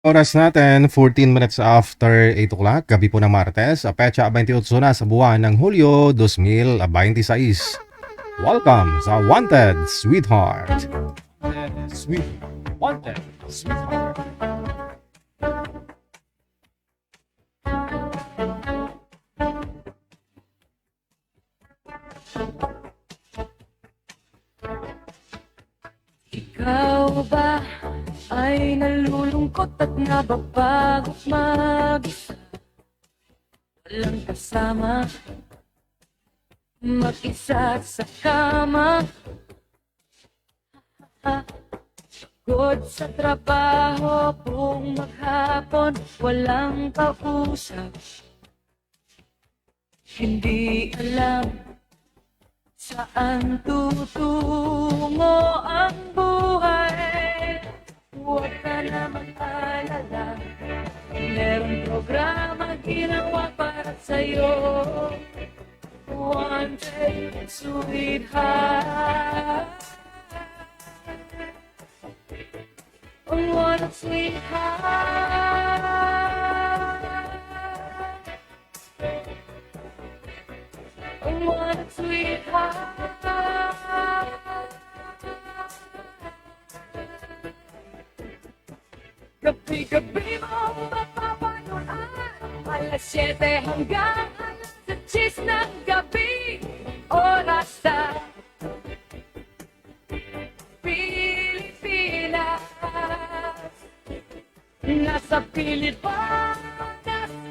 Oras natin, 14 minutes after 8 o'clock, gabi po ng Martes, petsa 28 na sa buwan ng Hulyo 2026. Welcome sa Wanted Sweetheart. Sweet, Wanted Sweetheart. Ikaw ba ay nalulungkot at nababagot mag-isa? Walang kasama, mag-isa sa kama. Pagod sa trabaho, buong maghapon, walang kausap. Hindi alam saan tutungo ang buhay. Huwag ka na mag-alala, merong programa ginawa para sa'yo. Wanted Sweetheart, Wanted Sweetheart, Wanted Sweetheart. Gabi-gabi mo mapapanood, alas 7 hanggang alas 10 ng gabi. Oras na Pilipinas, nasa Pilipinas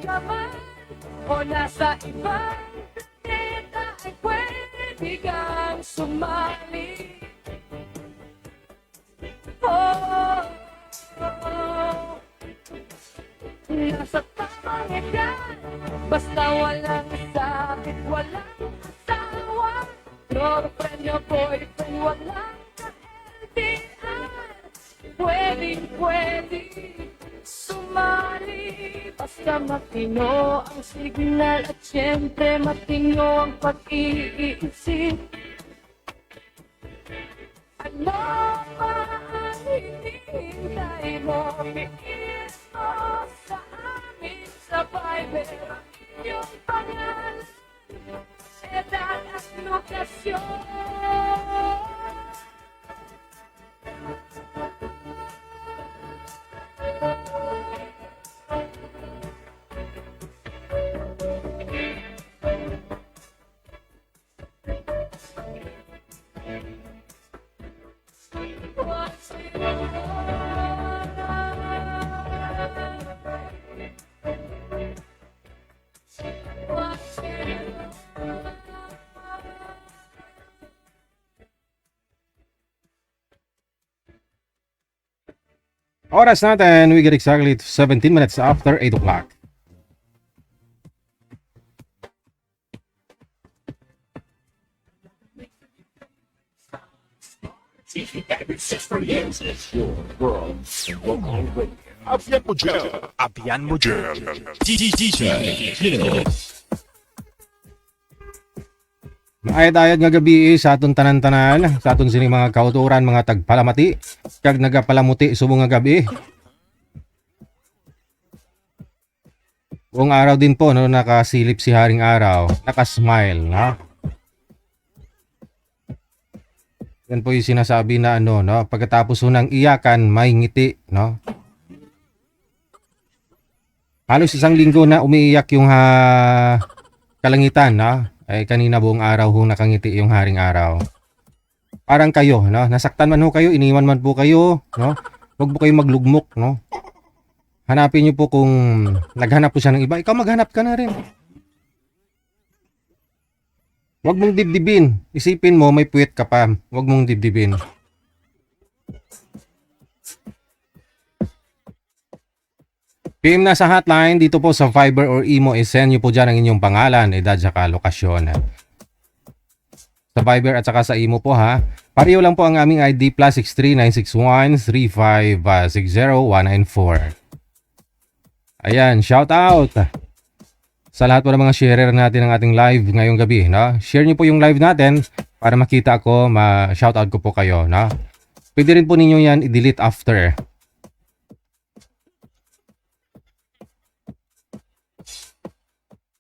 ka man o nasa ibang planeta, ay pwede kang sumali. Oh, nasa tamang edad, basta walang sakit, walang asawa, girlfriend o boyfriend, walang ka-LDR, pwede sumali. Basta matino ang signal at syempre matino ang pag-iisip. Ano pa ang hinihintay mo? Biis mo sa amin sa Viber ang inyong pangalan, edad at lokasyon. Oras natin, we get exactly 17 minutes after 8 o'clock. Abian mo dyan. DJ Hill. Maayad-ayad nga gabi sa atong tanan-tanan, sa atong sining mga kauturan, mga tagpalamati, kag nagapalamuti subong nga gabi. Buong araw din po, no, nakasilip si Haring Araw, nakasmile, ha? Yan po yung sinasabi na no, pagkatapos ho ng iyakan, may ngiti, no? Halos isang linggo na umiiyak yung kalangitan, no? Ay kanina buong araw ho nakangiti yung Haring Araw. Parang kayo, no? Nasaktan man ho kayo, iniwan man po kayo, no? Huwag po kayo maglugmok, no? Hanapin niyo po kung naghanap po siya ng iba, ikaw maghanap ka na rin. Huwag mong dibdibin. Isipin mo may puwet ka pa. Huwag mong dibdibin. PM na sa hotline dito po sa Viber or Imo, send nyo po dyan ang inyong pangalan, edad, saka lokasyon. Sa Viber at saka sa Imo po ha. Pareho lang po ang aming ID plus 63961-3560194. Ayan, shout out sa lahat po ng mga sharer natin ng ating live ngayong gabi. No? Share nyo po yung live natin para makita ko, ma-shout out ko po kayo. No? Pwede rin po ninyo yan i-delete after.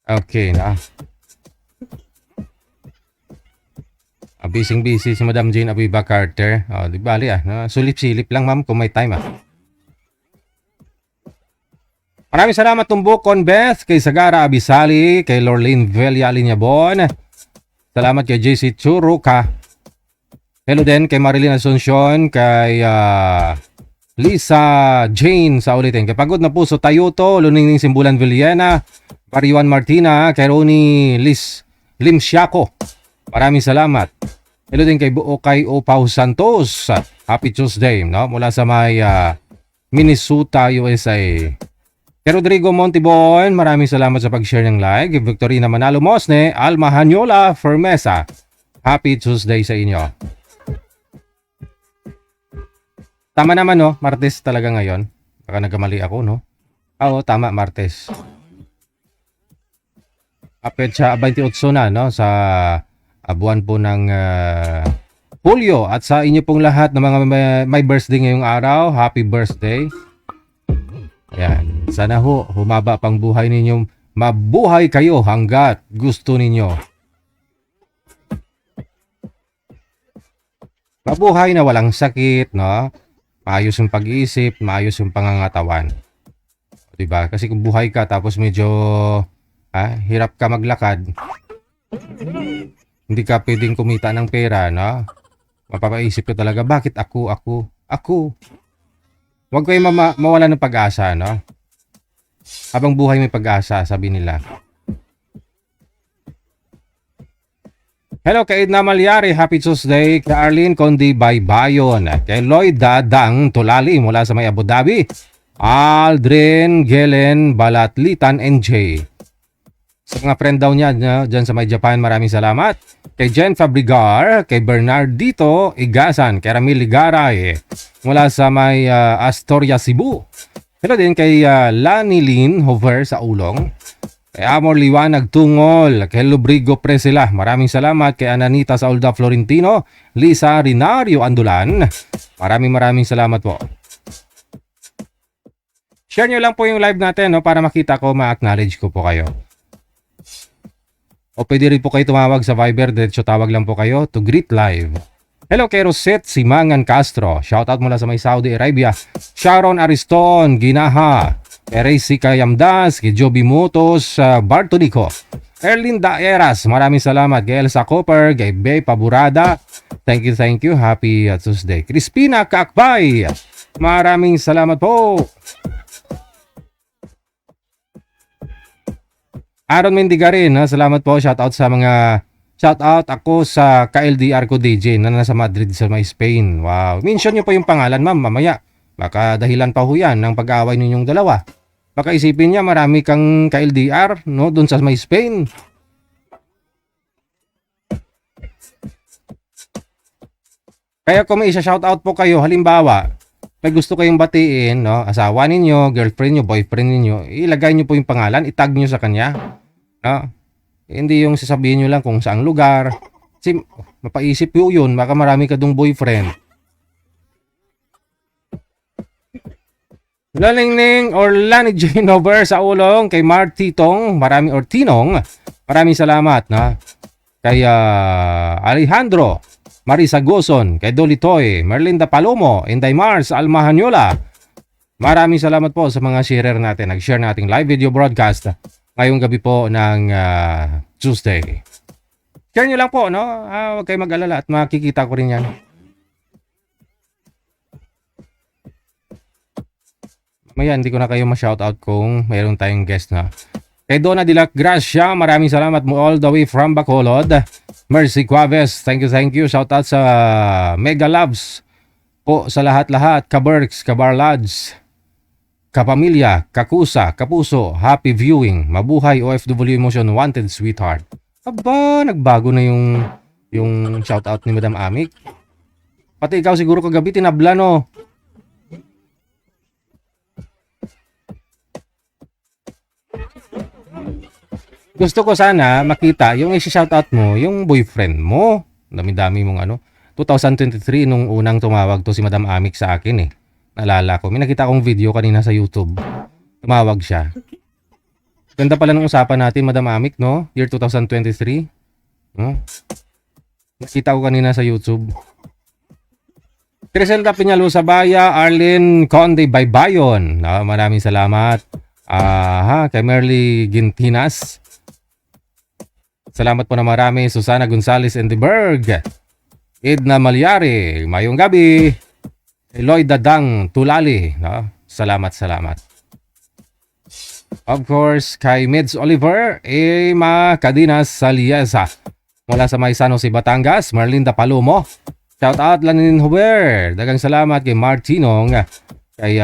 Okay na. Busy si Madam Jane Abiba Carter. Di bali sulip-silip lang ma'am kung may time Maraming salamat Tumbok Conbeth, kay Sagara Abisali, kay Lorraine Velia Alinyabon. Salamat kay JC Churuka. Hello din kay Marilyn Asuncion, kay Lisa Jane sa ulitin. Kay Pagod na Puso Tayuto, Luningning Simbulan Villena, Pariwan Martina, kay Ronnie Limsiako. Maraming salamat. Hello din kay Buokay Opao Santos. Happy Tuesday, no? Mula sa may Minnesota, USA. Kay Rodrigo Montibon, maraming salamat sa pag-share ng like. Kay Victorina Manalo Mosne, Alma Hanyola Fermesa. Happy Tuesday sa inyo. Tama naman, no? Martes talaga ngayon. Baka nagkamali ako, no? Oo, tama, Martes. Petsa 28 na, no? Sa buwan po ng Hulyo. At sa inyo pong lahat ng mga may birthday ngayong araw, happy birthday. Ayan. Sana humaba pang buhay ninyo. Mabuhay kayo hanggat gusto ninyo. Mabuhay na walang sakit, no? Maayos yung pag-iisip, maayos yung pangangatawan. Diba? Kasi kung buhay ka tapos medyo hirap ka maglakad, hindi ka pwedeng kumita ng pera, no? Mapapaisip ka talaga, bakit ako? Huwag kayo mawala ng pag-asa, no? Habang buhay may pag-asa, sabi nila. Hello kay Edna Malyari, happy Tuesday. Kay Arlene Condi Baybayon. Kay Lloyd Dadang Tulali mula sa may Abu Dhabi. Aldrin Gelen Balatlitan NJ. Sa mga friend daw niya dyan sa may Japan, maraming salamat. Kay Jen Fabrigar, kay Bernardito Igasan, kay Ramil Ligaray mula sa may Astoria, Cebu. Hello din kay Lanilin Hover sa Ulong. Kay Amor Liwanag Tungol, kay Lubrigo Presila, maraming salamat. Kay Ananita Saulda Florentino, Lisa Rinario Andulan, maraming salamat po. Share nyo lang po yung live natin, no, para makita ko, ma-acknowledge ko po kayo. O pwede rin po kayo tumawag sa Viber, diretso tawag lang po kayo to greet live. Hello kay Rosette Simangan Castro, shoutout mula sa may Saudi Arabia. Sharon Ariston Ginaha, kay Racey Kayamdas, kay Joby Motos, Bartolico, Erlinda Eras, maraming salamat. Kay Elsa Cooper, kay Bey Paburada, thank you, happy Tuesday. Crispina Kakbay, maraming salamat po. Aaron Mendigarin, salamat po, shoutout sa mga shoutout ako sa ka-LDR ko DJ na nasa Madrid sa may Spain. Wow, mention nyo po yung pangalan ma'am mamaya. Baka dahilan pa ho yan ng pag-aaway ninyong dalawa. Baka isipin niya marami kang ka-LDR, no, doon sa may Spain. Kaya kung may isa-shoutout po kayo, halimbawa, may gusto kayong batiin, no, asawa ninyo, girlfriend nyo, boyfriend ninyo, ilagay nyo po yung pangalan, itag nyo sa kanya. No? Hindi yung sasabihin nyo lang kung saang lugar. Kasi mapaisip yun, baka marami ka dong boyfriend. Lalingning or Lani Jane over sa Ulong, kay Martitong, Tinong, maraming salamat, no? Kay Alejandro Marisa Goson, kay Dolitoy, Merlinda Palomo, Inday Mars, Alma Hanyola. Maraming salamat po sa mga sharer natin. Nag-share nating live video broadcast ngayong gabi po ng Tuesday. Share nyo lang po, no? Huwag kayo mag-alala at makikita ko rin yan. Mamaya hindi ko na kayo ma-shoutout kung mayroon tayong guest na. Kay Donna de la Gracia, maraming salamat mo all the way from Bacolod. Mercy Cuaves, thank you. Shoutout sa Mega Loves po sa lahat-lahat. Kaberks, Kabarlads, Kapamilya, Kakusa, Kapuso, happy viewing. Mabuhay OFW Emotion Wanted Sweetheart. Aba, nagbago na yung shoutout ni Madam Amik. Pati ikaw siguro kagabi tinabla, no? Gusto ko sana makita yung isi-shoutout mo, yung boyfriend mo. Dami-dami mong 2023 nung unang tumawag to si Madam Amik sa akin eh. Naalala ko. May nakita akong video kanina sa YouTube. Tumawag siya. Ganda pala ng usapan natin, Madam Amik, no? Year 2023. No? Nakita ko kanina sa YouTube. Criselda Piñalo Sabaya, Arlene Conde Baybayon. Maraming salamat. Kay Merly Gintinas. Salamat po na marami. Susana Gonzales Endeberg. Edna Malyari. Mayong gabi. Eloy Dadang Tulali. No? Salamat. Of course, kay Mids Oliver, Emma Cadinas Saliesa. Mula sa may San Jose, Batangas, Marlinda Palomo. Shout out Lanin Huber. Dagang salamat kay Martinong. Kay,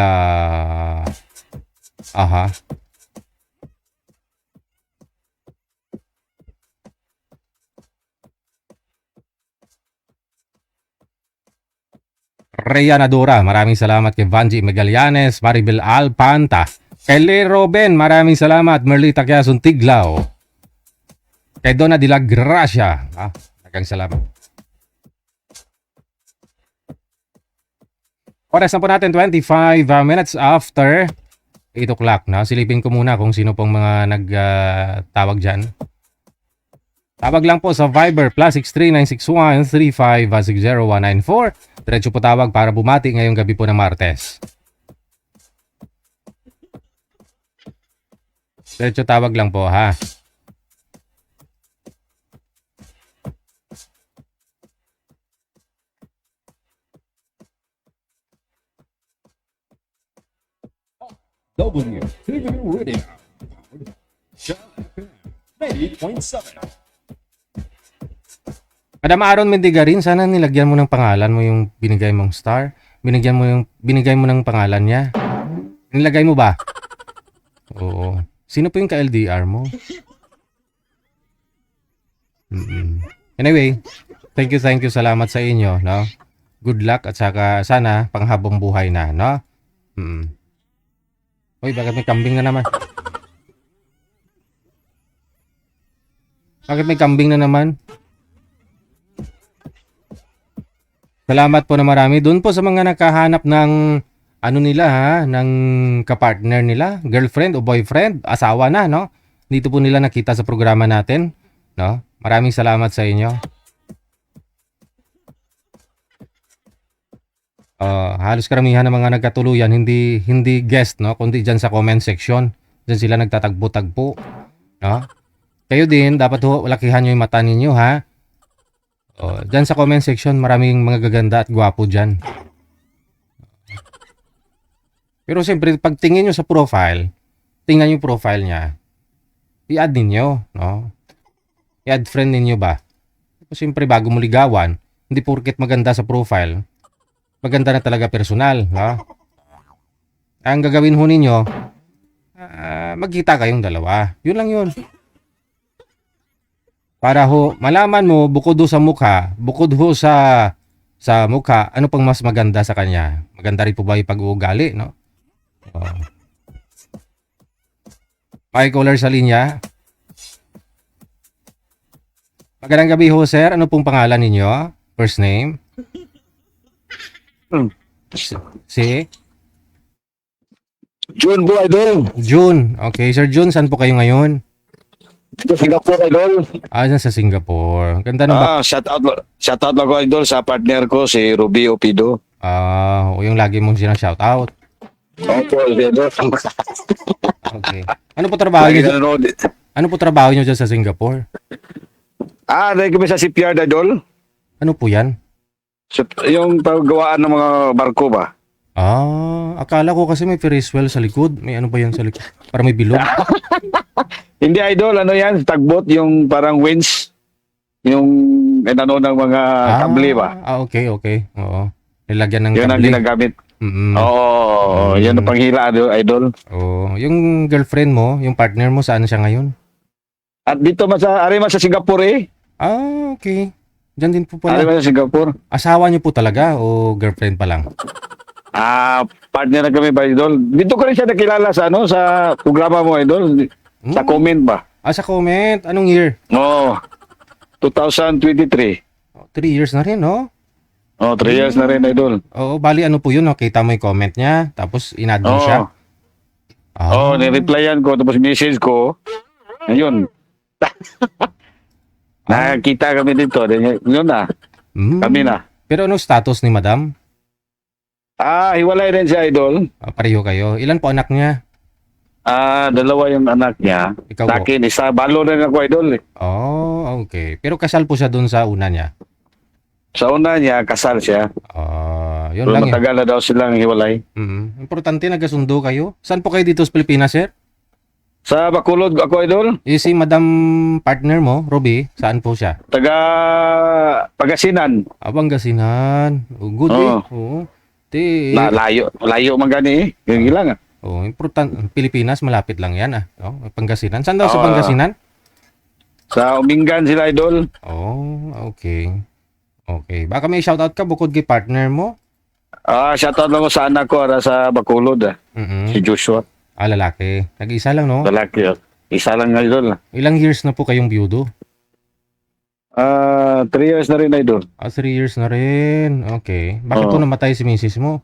Reyana Dora, maraming salamat kay Vanji Magallanes, Maribel Alpanta. Kay Le Robin, maraming salamat. Merlita Quezon Tiglao. Kay Donna de la Gracia. Dagang salamat. Oras na po natin, 25 minutes after 8 o'clock. Silipin ko muna kung sino pong mga nagtawag dyan. Tawag lang po sa Viber +6396135609194. Diretso po tawag para bumati ngayong gabi po ng Martes. Diretso tawag lang po, ha. W TV Radio. Channel 8.7. Madam Aaron Mendigarin, sana nilagyan mo ng pangalan mo yung binigay mong star. Binigay mo ng pangalan niya. Nilagay mo ba? Oo. Sino po yung ka-LDR mo? Anyway, thank you. Salamat sa inyo, no? Good luck at saka sana panghabang buhay na, no? Uy, bakit may kambing na naman? Salamat po na marami. Doon po sa mga nakahanap ng ano nila, ha, ng kapartner nila, girlfriend o boyfriend, asawa na, no? Dito po nila nakita sa programa natin, no? Maraming salamat sa inyo. Halos karamihan ng mga nagkatuluyan hindi guest, no, kundi diyan sa comment section. Diyan sila nagtatagpo-tagpo, no? Kayo din dapat lakihan niyo yung mata ninyo, ha. Diyan sa comment section maraming mga gaganda at gwapo diyan. Pero siyempre pag tingin niyo sa profile, tingnan niyo profile niya. I-add ninyo, no? I-add friend ninyo ba? Siyempre bago mo ligawan, hindi porket maganda sa profile, maganda na talaga personal, no? Ang gagawin ho ninyo, magkita kayong dalawa. Yun lang yun. Para ho, malaman mo, bukod ho sa mukha, ano pang mas maganda sa kanya? Maganda rin po ba yung pag-uugali, no? May caller sa linya. Magandang gabi ho, sir. Ano pong pangalan ninyo? First name? Si? June po, idol. June. Okay, Sir June, saan po kayo ngayon? Sa Singapore, idol. Dyan sa Singapore. Ganda ng Shout out lang ko, idol, sa partner ko, si Ruby Opido. Yung lagi mong shout out. Opo, idol. Okay. Ano po trabaho niyo dyan sa Singapore? Dahil kami sa CPR, idol. Ano po yan? Yung paggawaan ng mga barko ba? Akala ko kasi may Ferris wheel sa likod. May ano ba yan sa likod? Para may bilog. Hindi, idol. Ano yan? Tagboat, yung parang winch. Yung ng mga kable ba? Okay. Oo. Nilagyan ng yun ang kable. ginagamit. Oo, yan ang panghila, idol. Yung girlfriend mo, yung partner mo, saan siya ngayon? At dito sa Singapore eh. Okay. Diyan din po pala. Sa Singapore. Asawa niyo po talaga o girlfriend pa lang? Partner na kami ba, idol? Dito ko rin siya nakilala sa programa mo, idol. Sa comment ba? Sa comment. Anong year? 2023. 3 years na rin, no? 3 years na rin, idol. Bali ano po yun, no? Kita mo yung comment niya, tapos in-add mo siya. Oh, nireplyan ko, tapos message ko. Ayun. Nakakita kami dito. Yun na. Kami na. Pero ano status ni madam? Hiwalay rin si Idol. Pareho kayo. Ilan po anak niya? Dalawa yung anak niya. Ikaw Sa po? akin, isa. Balo rin ako, Idol. Oh, okay. Pero kasal po siya dun sa una niya. Sa una niya, kasal siya. Yun Pero lang yun. matagal na daw silang hiwalay. Importante nagkasundo kayo. Saan po kayo dito sa Pilipinas, sir? Sa Bacolod ako, Idol. Si madam partner mo, Ruby, saan po siya? Taga Pagasinan. Pangasinan. Good Oo. eh. Oo. Layo. Layo man gani eh. Yung ilang. Pilipinas, malapit lang yan. Oh, Pangasinan. Saan daw sa Oo. Pangasinan? Sa Umingan sila, Idol. Oh, okay. Okay. Baka may shoutout ka bukod kay partner mo? Shoutout lang ko sa anak ko sa Bacolod. Si Joshua. Lalaki. Nag-isa lang, no? Lalaki. Isa lang, Idol. Ilang years na po kayong byudo? 3 years na rin, Idol. 3 years na rin. Okay. Bakit po Oo. namatay si misis mo?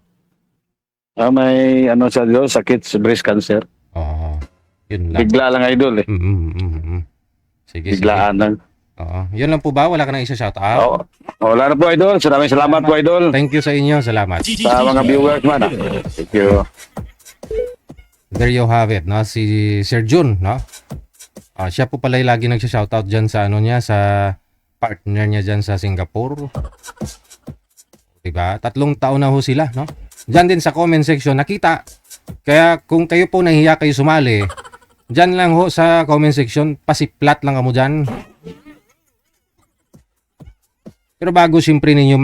May siya, Idol, sakit sa breast cancer. Oo. Yun lang. Bigla lang, Idol. Sige, Biglaan lang. Oo. Yun lang po ba? Wala ka nang isa shoutout? Oo. Wala na po, Idol. Maraming salamat po, Idol. Thank you sa inyo. Salamat. Sa mga viewers man. Thank you. There you have it, no? Si Sir Jun, no? Siya po pala yung lagi nagsha-shoutout dyan sa sa partner niya dyan sa Singapore. Diba? 3 taon na ho sila, no? Dyan din sa comment section, nakita. Kaya kung kayo po nahiya kayo sumali, dyan lang ho sa comment section, pasiplat lang kamo dyan. Pero bago siyempre ninyo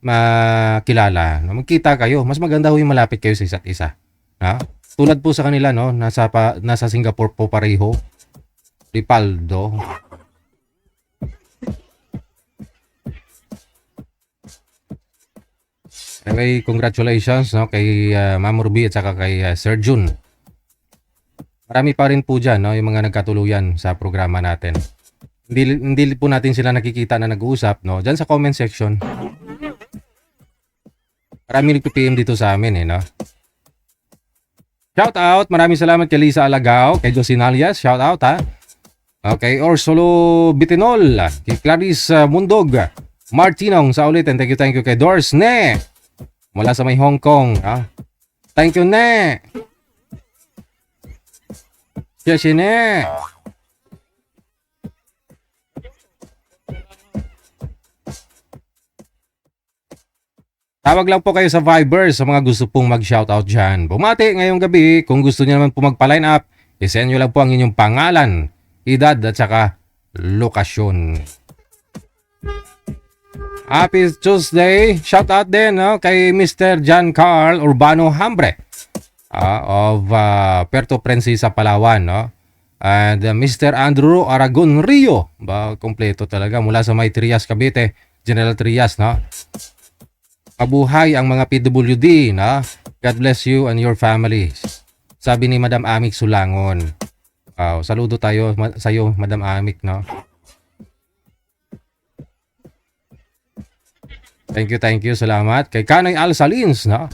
makilala, no? Magkita kayo, mas maganda ho yung malapit kayo sa isa't isa. Ha? Tulad po sa kanila, no? Nasa Singapore po pareho. Ripaldo. Anyway, congratulations, no? Kay Ma'am Ruby at saka kay Sir Jun. Marami pa rin po dyan, no? Yung mga nagkatuluyan sa programa natin. Hindi po natin sila nakikita na nag-uusap, no? Dyan sa comment section. Marami nagpipm dito sa amin, no? Shout out, maraming salamat kay Lisa Alagao, kay Josinalias, shout out ha. Okay, Orsulo Bitinol, kay Clarice Mundog, Martinong sa ulitin, thank you kay Doris Ne, mula sa may Hong Kong. Thank you Ne. Siya Ne. Tawag lang po kayo sa Viber sa mga gusto pong mag-shoutout dyan. Bumati ngayong gabi. Kung gusto niyo naman po magpa-line up, isend nyo lang po ang inyong pangalan, edad at saka lokasyon. Happy Tuesday. Shoutout din kay Mr. John Carl Urbano Hambre of Puerto Princesa, Palawan. No? And Mr. Andrew Aragon Rio. Kompleto talaga mula sa may Trias, Cavite. General Trias. No? Mabuhay ang mga PWD, no? God bless you and your families. Sabi ni Madam Amik Sulangon. Saludo tayo sa iyo, Madam Amik, no? Thank you, salamat. Kay Kanay Al Salins, no?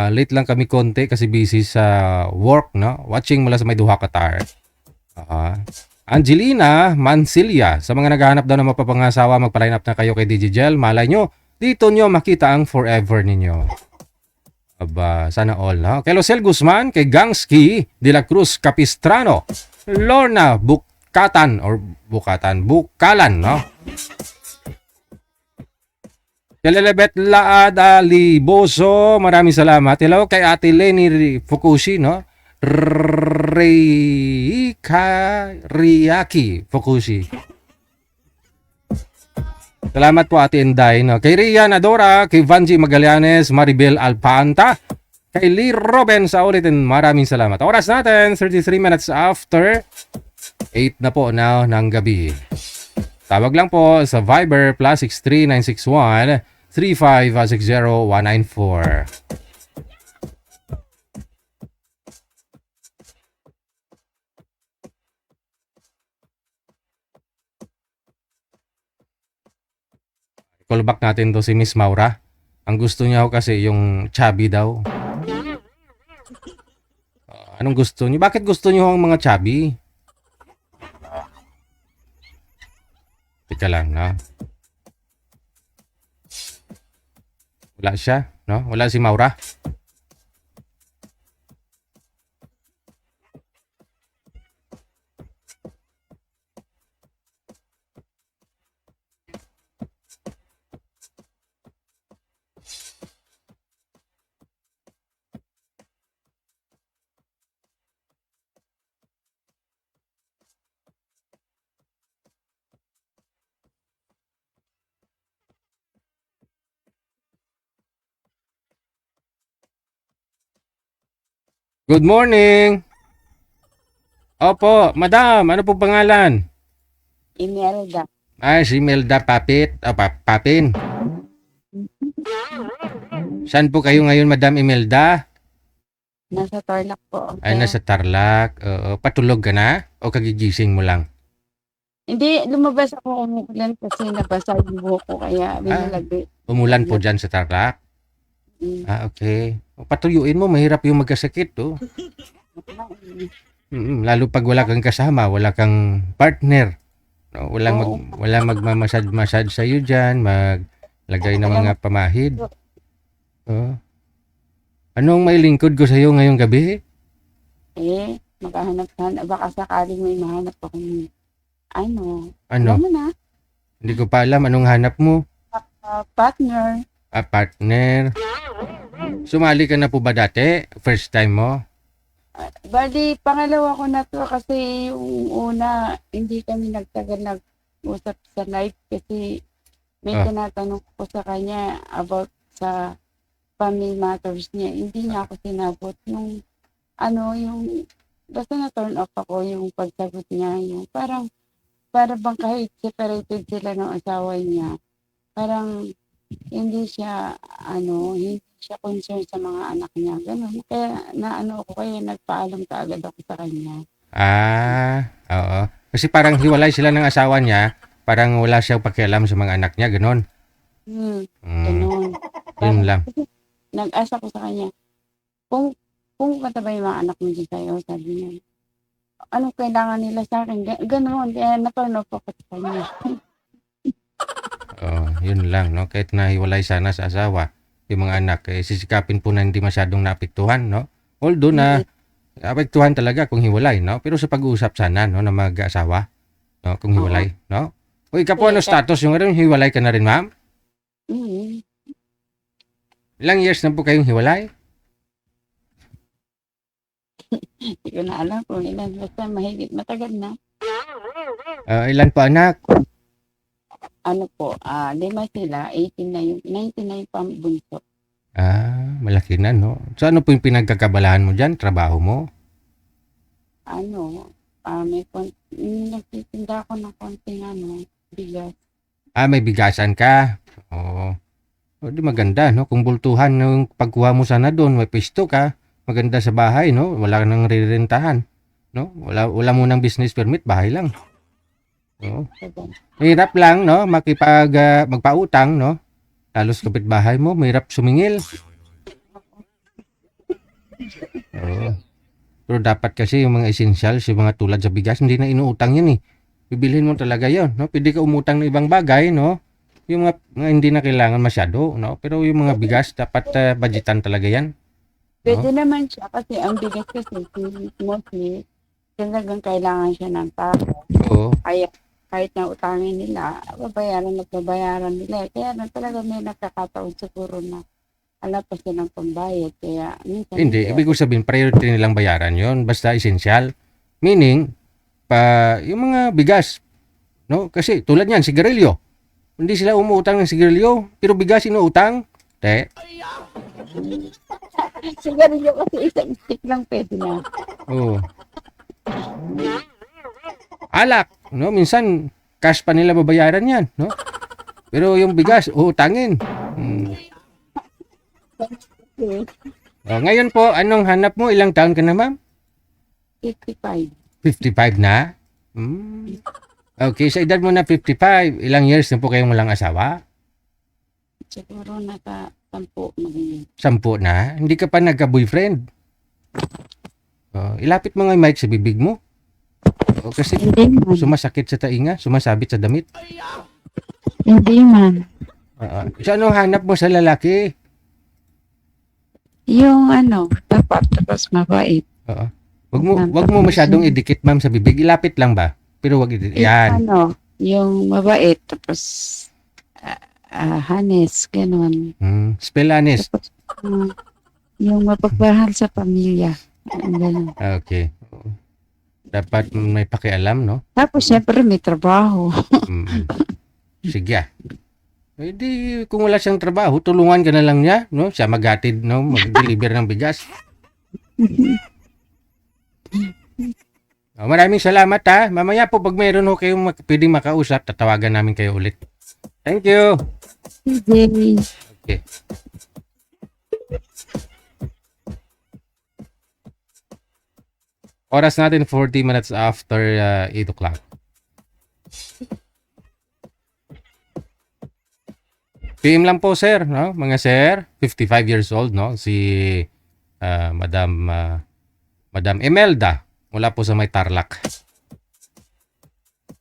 Late lang kami konti kasi busy sa work, no? Watching mula sa may Duha, Qatar. Angelina Mancilia, sa mga naghahanap daw ng mapapangasawa, magpa-line up na kayo kay DJ Gel. Malay nyo, dito nyo makita ang forever ninyo. Sana all, no? Kay Losel Guzman, kay Gangski de la Cruz Capistrano, Lorna Bukalan, no? Kay Lelebet Laada Liboso, maraming salamat. Hello kay Ate Leni Fukushi, no? Riaki Fukushi. Salamat po Ate Inday, no? Kay Rian Adora, kay Vanji Magallanes, Maribel Alpanta, kay Lee Robin sa ulitin, maraming salamat. Oras natin, 33 minutes after 8 na po now ng gabi. Tawag lang po sa Viber +63 961 3560 194. Call back natin to si Miss Maura. Ang gusto niya ho kasi yung chubby daw. Anong gusto niyo? Bakit gusto niyo ang mga chubby? Teka lang, no? Wala siya, no? Wala si Maura. Good morning! Opo, madam, ano po pangalan? Imelda. Si Melda Papit, Papin. Saan po kayo ngayon, Madam Imelda? Nasa Tarlac po. Ay, nasa Tarlac. Patulog ka na? O kagigising mo lang? Hindi, lumabas ako umuulan kasi nabasa yung buhok ko kaya binalagay. Umulan po dyan sa Tarlac? Mm. Okay. Patuyuin mo, mahirap yung magkasakit, oh. Lalo pag wala kang kasama, wala kang partner. No, walang magmamasad-masad sa iyo diyan, maglagay ng mga pamahid. Oh. Anong may lingkod ko sa iyo ngayong gabi? Maghahanap-hanap. Baka sakaling may mahanap akong Ano? alam mo na, Hindi ko pa alam anong hanap mo. partner. Partner. Sumali ka na po ba dati? First time mo? Bali, pangalawa ko na to kasi yung una, hindi kami nagtagal nag-usap sa live kasi may tinatanong ko sa kanya about sa family matters niya. Hindi niya ako sinabot yung basta na-turn off ako yung pagsagot niya. Yung para bang kahit separated sila ng asawa niya, parang hindi siya concerned sa mga anak niya. Ganun. Kaya kaya nagpaalam kaagad ako sa kanya. Oo. Kasi parang hiwalay sila ng asawa niya, parang wala siyang pakialam sa mga anak niya, ganon. Ganun. Yun lang. Kasi nag-asa ko sa kanya, kung katabay yung mga anak mo dyan sa'yo, sabi niya, anong kailangan nila sa akin? Ganun. Kaya na-turn off ako sa kanya. Yun lang, no? Kahit nahiwalay sana sa asawa, yung mga anak, sisikapin po na hindi masyadong naapektuhan, no? Although na apektuhan talaga kung hiwalay, no? Pero sa pag-uusap sana, no, na mag-asawa, no, kung hiwalay, no? O ikaw po, ano status yung hiwalay ka na rin, ma'am? Ilang years na po kayong hiwalay? Hindi ko na alam kung ilan. Basta mahigit matagal na. Ilan po anak? Lima sila. 18 na yung, 19 na yung pambunso. Malaki na, no? So ano po yung pinagkakabalahan mo dyan? Trabaho mo? Nagtitinda ako ng konting bigas. May bigasan ka? Oo. Di maganda, no? Kung bultuhan ng pagkuha mo sana doon, may pisto ka, maganda sa bahay, no? Wala nang rirentahan, no? Wala mo ng business permit, bahay lang. Oo. Mahirap lang, no? Magpautang, no? Halos kapitbahay mo, mahirap sumingil. Oo. Pero dapat kasi yung mga essentials, yung mga tulad sa bigas, hindi na inuutang yan eh. Bibilhin mo talaga yon, no? Pwede ka umutang ng ibang bagay, no? Yung mga hindi na kailangan masyado, no? Pero yung mga bigas, dapat budgetan talaga yan. Pwede naman siya kasi ang bigas kasi mostly talagang kailangan siya ng tao. Oo. Kaya kahit na utangin nila, babayaran nila. Kaya na talaga may nakakataon siguro na ala pa silang pambayad. Kaya minsan Hindi, ibig ko sabihin, priority nilang bayaran yon, basta essential. Meaning, yung mga bigas, no? Kasi tulad niyan, sigarilyo. Hindi sila umuutang ng sigarilyo, pero bigas inuutang. sigarilyo kasi isang stick lang pwede na. Oo. Alak, no? Minsan, cash pa nila babayaran yan, no? Pero yung bigas, uutangin. Ngayon po, anong hanap mo? Ilang taon ka na, ma'am? 55. 55 na? Okay, sa edad mo na 55, ilang years na po kayong walang asawa? Siguro nasa 10 magiging. 10 na? Hindi ka pa nagka-boyfriend? Ilapit mo nga yung mic sa bibig mo. O, kasi Hindi man. sumasakit sa tainga, sumasabit sa damit. Hindi man. So, anong hanap mo sa lalaki? Yung ano, tapat tapos mabait. Oo. Wag mo masyadong idikit, ma'am, sa bibig. Ilapit lang ba? Pero wag idikit. Yan. Ano, yung mabait tapos hanes, ganun. Spell honest. Tapos, yung mapagmahal sa pamilya. Ganun. Okay. Dapat may pakialam, no? Tapos, syempre, may trabaho. Sige ah. Eh di, kung wala siyang trabaho, tulungan ka na lang niya, no? Siya maghatid, no? Mag-deliver ng bigas. Maraming salamat ha. Mamaya po pag mayroon ho kayong pwedeng makausap, tatawagan namin kayo ulit. Thank you. Sige. Okay. Oras natin 40 minutes after 8 o'clock. PM lang po sir, no? Mga sir, 55 years old, no? Si Madam Imelda mula po sa may Tarlac.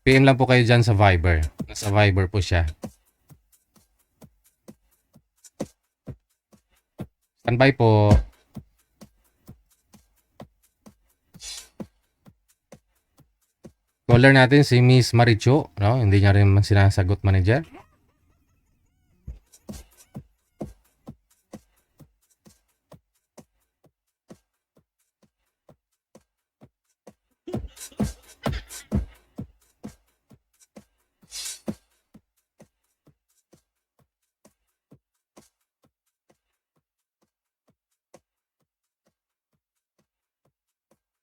PM lang po kayo dyan sa Viber. Nasa Viber po siya. Standby po. Caller natin si Miss Maricho, no? Hindi niya rin sinasagot manager.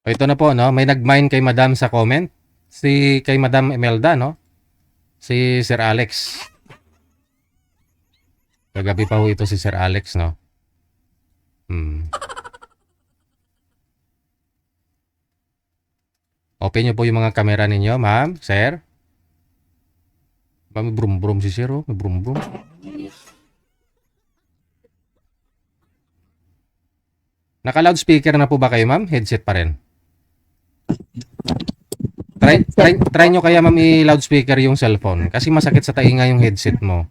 O ito na po, no? May nag-mine kay Madam sa comment. Kay Madam Imelda, no? Si Sir Alex. Kagabi pa ho ito si Sir Alex, no? Open nyo po yung mga kamera ninyo, ma'am, sir. May brum-brum si Sir, oh. May brum-brum. Naka-loudspeaker na po ba kayo, ma'am? Headset pa rin. Try nyo kaya, ma'am, i-loudspeaker yung cellphone. Kasi masakit sa tainga yung headset mo.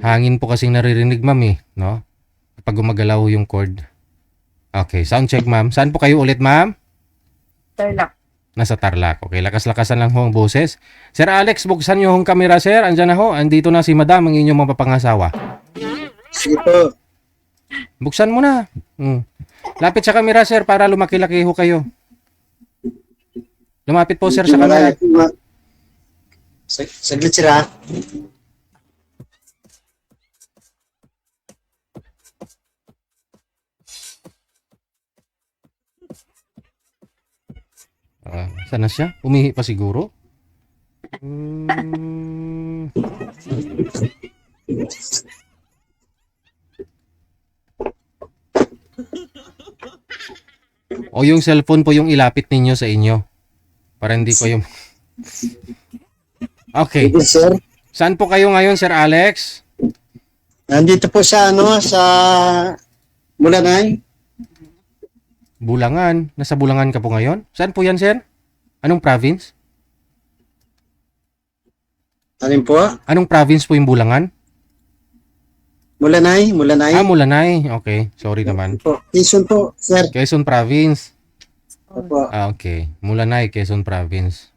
Hangin po kasing naririnig, ma'am, eh. No? Pag gumagalaw yung cord. Okay, sound check, ma'am. Saan po kayo ulit, ma'am? Tarlac. Nasa Tarlac. Okay, lakas-lakasan lang ho ang boses. Sir Alex, buksan nyo hong kamera, sir. Andyan na ho. Andito na si Madam, ang inyong mapapangasawa. Sige po. Buksan mo na. Lapit sa kamera, sir, para lumaki-laki ho kayo. Lumapit po, sir, sa kamera. Saglit sila. Saan na siya? Umihi pa siguro? O yung cellphone po yung ilapit ninyo sa inyo. Para hindi ko yung... Okay. Sige, sir. Saan po kayo ngayon, Sir Alex? Nandito po sa sa Mulanay. Bulangan. Nasa Bulangan ka po ngayon? Saan po yan, sir? Anong province? Alin po? Anong province po yung Bulangan? Mulanay. Mulanay. Mulanay. Okay. Sorry naman. Po. Quezon po, sir. Quezon Province. Opo. Okay. Mulanay, Quezon Province.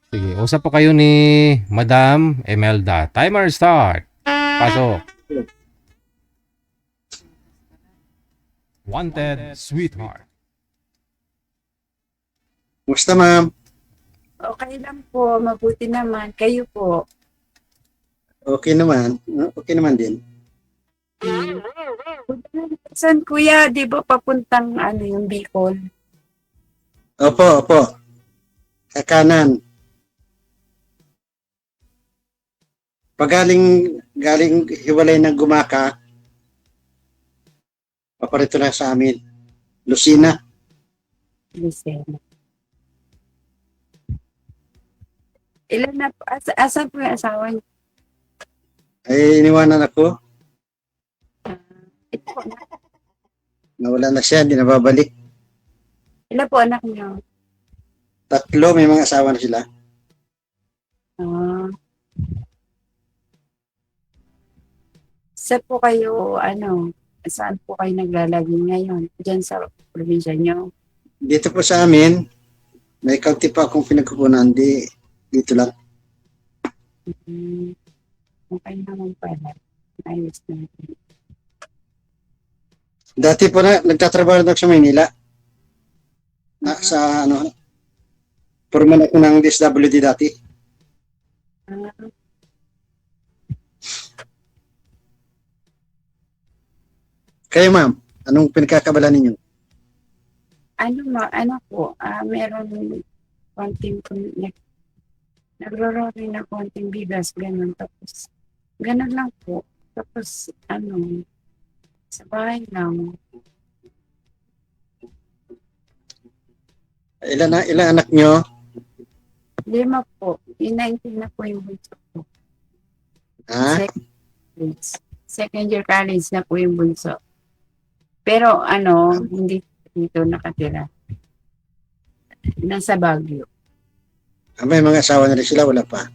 Sige. Usap po kayo ni Madam Imelda. Timer start. Pasok. Wanted Sweetheart. Musta, ma'am? Okay lang po, mabuti naman. Kayo po. Okay naman. Okay naman din. Saan kuya, di ba papuntang yung Bicol? Opo, opo. Kakanan. Pag galing hiwalay ng Gumaka, paparito na sa amin. Lucina. Lucena. Ilan na po? Asan po yung asawa niyo? Ay, iniwanan ako. Ito po, Nawala na siya, hindi na babalik. ilan po anak niyo? 3, may mga asawa na sila. Ah. Saan po kayo, saan po kayo naglalagay ngayon? Diyan sa probinsya niyo? Dito po sa amin, may kaunti pa akong pinagkukunan. Dito lang. Hmm. Okay naman pala. Ayos na. Dati po nagtatrabaho na ako sa Maynila. Sa Foreman ako ng DSWD dati. Ah, Kayo ma'am, anong pinagkakabalan ninyo? ano po, meron konting, nagro-roll na konting bigas, ganun. Tapos, ganun lang po. Tapos, sa bahay lang. Ilan anak nyo? 5 po. Inaintin na po yung bunso ko. Ha? Second year college na po yung bunso. Pero hindi dito nakatira. Nasa Baguio. May mga asawa na rin sila, wala pa.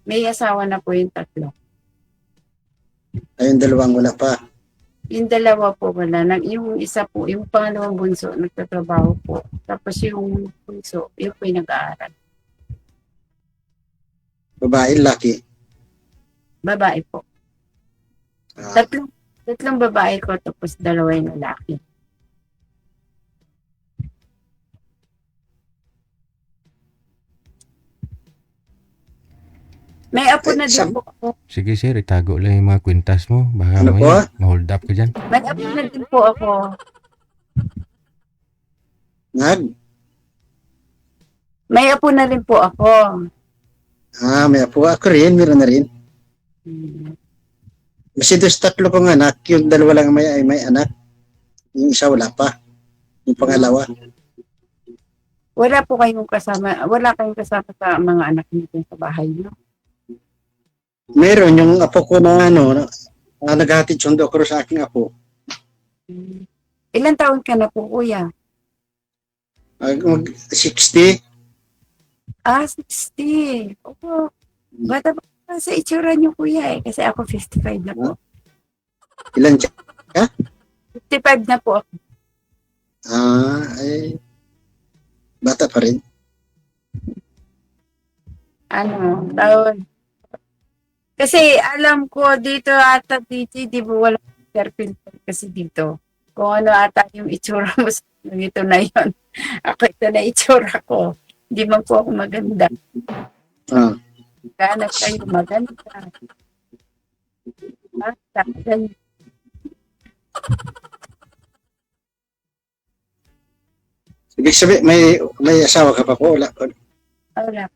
May asawa na po yung 3. Ayun, 2 wala pa. Yung 2 po wala. Yung isa po, yung pangalawang bunso, nagtatrabaho po. Tapos yung bunso, yung po yung nag-aaral. Babae, laki. Babae po. Ah, Tatlong babae ko, tapos 2 yung lalaki. May apo na din po ako. Sige sir, itago lang yung mga kwintas mo. Baka Ano po? ma-hold up ka dyan. May apo na din po ako. nag? May apo na rin po ako. May apo. Ako rin, meron na rin. Hmm. Kasi doon sa 3 kong anak, yung 2 lang may anak. Yung isa wala pa. Yung pangalawa. Wala kayong kasama sa mga anak niyo sa bahay niyo? Meron yung apo ko na naghahatid sundo ko sa aking apo. Hmm. Ilan taon ka na po, kuya? 60. 60. Opo. Bata pa sa itsura niyo, kuya eh. Kasi ako 55 na po. Ilan siya? 55 na po ako. Ay, bata pa rin. Taon. Kasi alam ko dito ata dito, di ba wala filter kasi dito. Kung ano ata yung itsura mo sa ito na yun. Ako ito na itsura ko. Hindi man po ako maganda. Ah. Kaya kayo maganda. Ganyan. Ibig sabihin, may asawa ka pa po? Wala. Wala.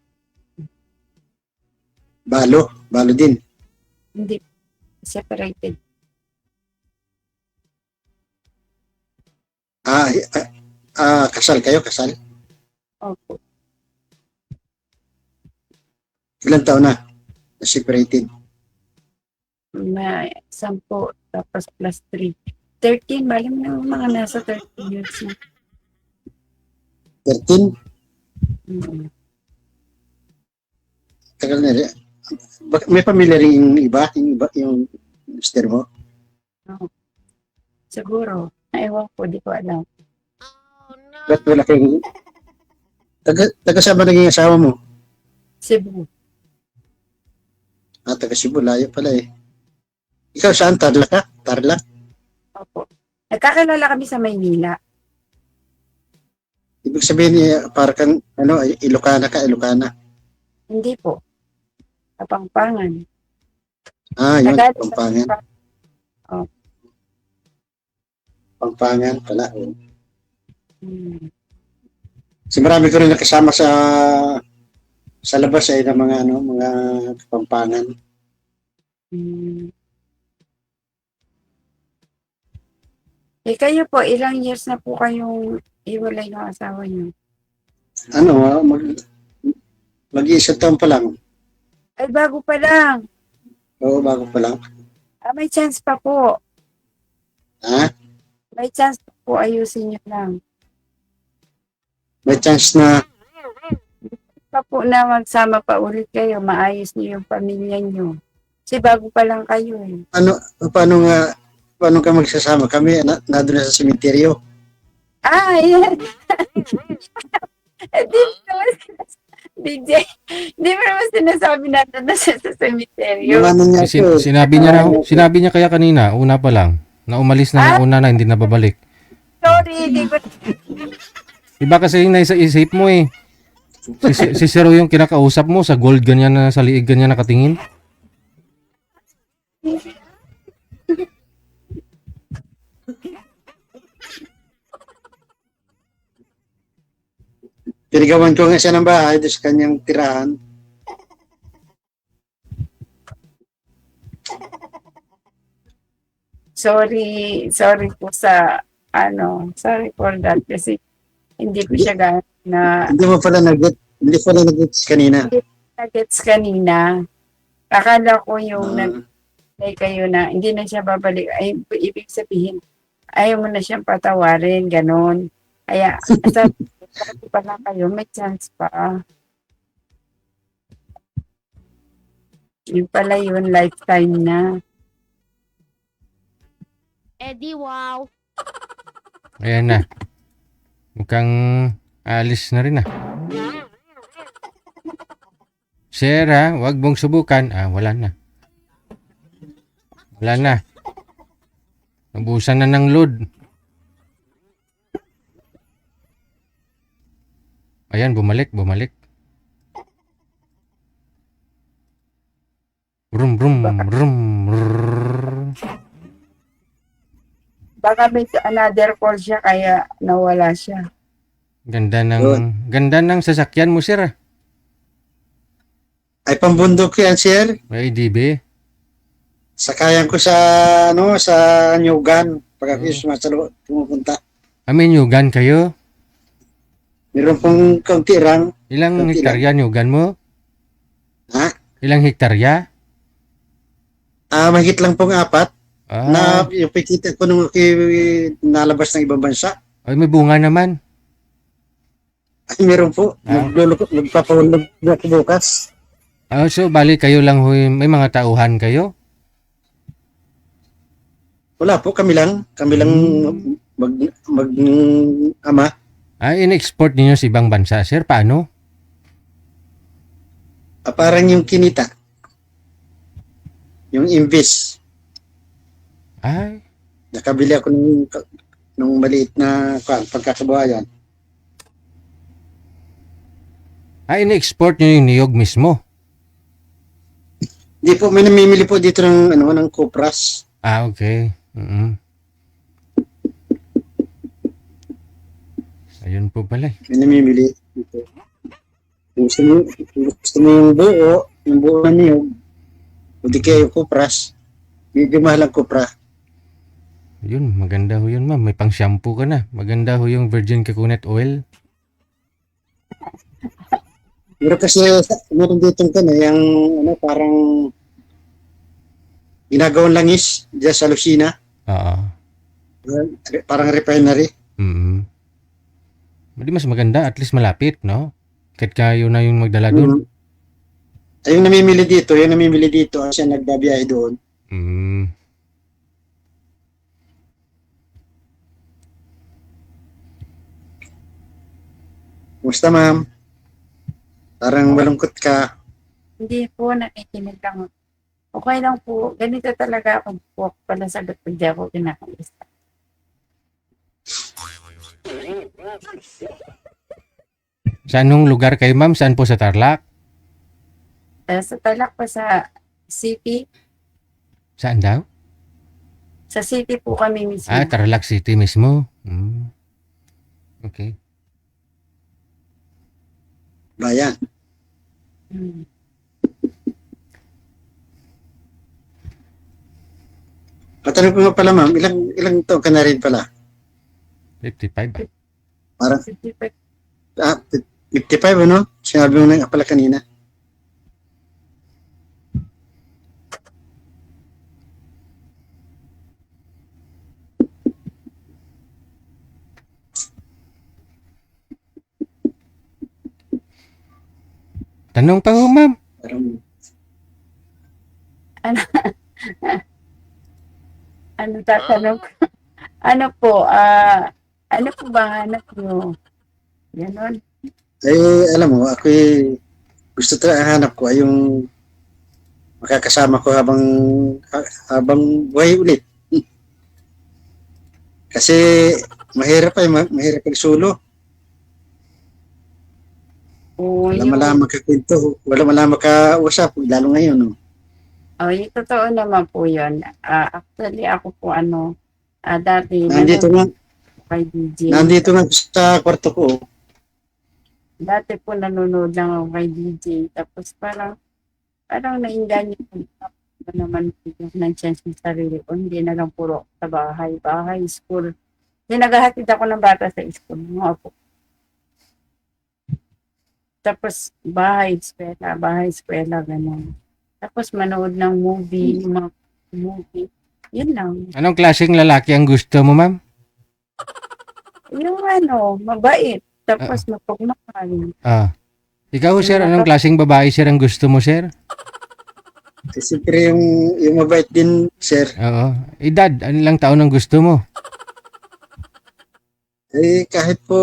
Balo din. Hindi. Separated. Kasal kayo? Kasal? Opo. Ilan taon na? Separated. May 10 tapos plus 3. 13. Bali mo na mga nasa 13 years na. 13? Mm. Tagal na rin. May pamilya rin yung iba? Yung mister mo? Siguro. Ewan ko, di ko alam. Ba't wala kayong... Taga saan ba naging asawa mo? Cebu. Taga Cebu. Layo pala eh. Ikaw saan? Tarlac ka? Tarlac? Opo. Nagkakilala kami sa Maynila. Ibig sabihin, para kang, Ilocana ka, Ilocana. Hindi po. Kapangpangan. Yun, Tagalog. Pampangan. Oh. Pampangan pala. Hmm. Kasi marami ko rin nakasama sa labas ng mga Pampangan. Hmm. Kayo po, ilang years na po kayong iwalay ng asawa niyo? Mag-iisang taon pa lang. Ay, bago pa lang. Oo, bago pa lang. May chance pa po. Ha? May chance pa po. Ayusin nyo lang. May chance na Pa po na magsama pa ulit kayo. Maayos niyo yung pamilya nyo. Kasi bago pa lang kayo eh. paano paano ka magsasama? Kami na doon na sa sementeryo. Ayan. Di naman DJ, di mo naman sinasabi natin na siya sa cemeteryo. Yung ano niya po, Sinabi niya kaya kanina, una pa lang, na umalis na ng una na hindi na babalik. Sorry, di ko. Iba kasi yung nasa isip mo eh. Si Zero yung kinakausap mo sa gold ganyan na sa liig ganyan nakatingin. pinigawan ko nga siya ng bahay doon sa kanyang tirahan. Sorry po sa sorry for that kasi hindi ko siya na Hindi pala nag-gets kanina. gets kanina. Akala ko yung Ah, nag kayo na hindi na siya babalik. Ay, ibig sabihin, ayaw mo na siyang patawarin, ganon. Kaya, sabi pa lang kayo, may chance pa. Yung pala yun, lifetime na. Eddie, wow. Ayan na. Mukhang alis na rin ah. Sarah, wag mong subukan. Wala na. Wala na. Nabusan na ng load. Ayan, bumalik. Brum, brum, brum, brrrr. Baka may another call siya kaya nawala siya. Ganda ng sasakyan mo, sir. ay pambundok yan, sir. May DB. Sakayan ko sa sa Nyugan pag ako sumasalo pumupunta. May nyugan kayo? Meron pong kaunti lang. Ilang Konti hektarya nyugan mo? Ha? Ilang hektarya? Mahigit lang pong 4 Ah, na yung pikita ko nung nalabas ng ibang bansa. ay, may bunga naman. Ay, meron po. Ah. Magpapahulog na ako bukas. So, bali kayo lang, may mga tauhan kayo? Wala po, kami lang. Kami lang ama. In-export ninyo sa ibang bansa, sir? Paano? Parang yung kinita. Yung invest. Ay, Nakabili ako nung maliit na pagkakabuhayan. in-export nyo yung niyog mismo? Hindi po, may namimili po dito ng Cupras. Okay. Ayun po pala eh. May namimili dito. Gusto mo yung buo na niyog, o di kaya yung Cupras, medyo mahal ang Cupra. Yun, maganda ho yun, ma'am. May pang shampoo ka na. Maganda ho yung virgin coconut oil. Pero kasi meron dito yung parang ginagawang langis dyan sa Lucina. Oo. Parang refinery. Hindi mas maganda, at least malapit, no? Kahit kayo na yung magdala doon. Ay, yung namimili dito, siya nagbabiyahe doon. Kumusta, ma'am? Parang malungkot ka. Hindi po, nakikinig lang. Okay lang po. Ganito talaga ako po. Pala sagot pag di ako kinakamusta. Sa anong lugar kayo, ma'am? Saan po sa Tarlac? Sa Talak pa sa city. Saan daw? Sa city po kami mismo. Tarlac City mismo. Okay. Bayan. Hmm. Patanong ko nga pala, ma'am, ilang taon ka na rin pala? 55. Parang 55. 55, ano? Sinabi mo na nga pala kanina. Tanong pa ho, ma'am. Parang, Ano tatanong ko? Ano po, ano po ba hanap nyo? Ganon. alam mo, ako gusto talaga hanap ko ay yung makakasama ko habang buhay ulit. Kasi mahirap mahirap pag solo. Oo, Wala yun. malaman kakwento, wala malaman kausap, lalo ngayon. No? Oh, yung totoo naman po yun. Actually, ako po dati Nandito nga, kay DJ. nandito nga sa kwarto ko. Dati po nanonood lang ako kay DJ. Tapos parang nainganyo ko naman bigyan ng chance ng sarili ko. Hindi na lang puro sa bahay, school. Hindi naghahatid ako ng bata sa school. Mga po. Tapos bahay, eskwela, ganun. Tapos manood ng movie, mga movie. Yun lang. Anong klaseng lalaki ang gusto mo, ma'am? Yung mabait. Tapos mapagmahal. Ikaw, sir, anong klaseng babae, sir, ang gusto mo, sir? Siyempre yung mabait din, sir. Oo. Edad, ano lang taon ang gusto mo? Kahit po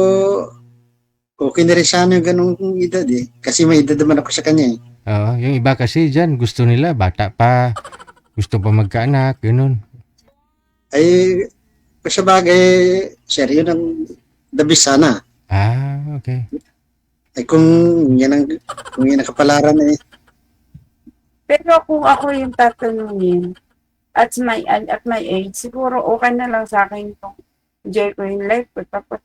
okay na rin sana yung ganung edad Kasi may edad naman ako sa kanya Oo. Yung iba kasi dyan, gusto nila, bata pa, gusto pa magkaanak, ganun. Sa bagay, sir, yun ang the best sana. Okay. Kung yan ang kapalaran Pero kung ako yung tatanungin, at my age, siguro okay na lang sa akin kung enjoy ko yung life ko. Tapos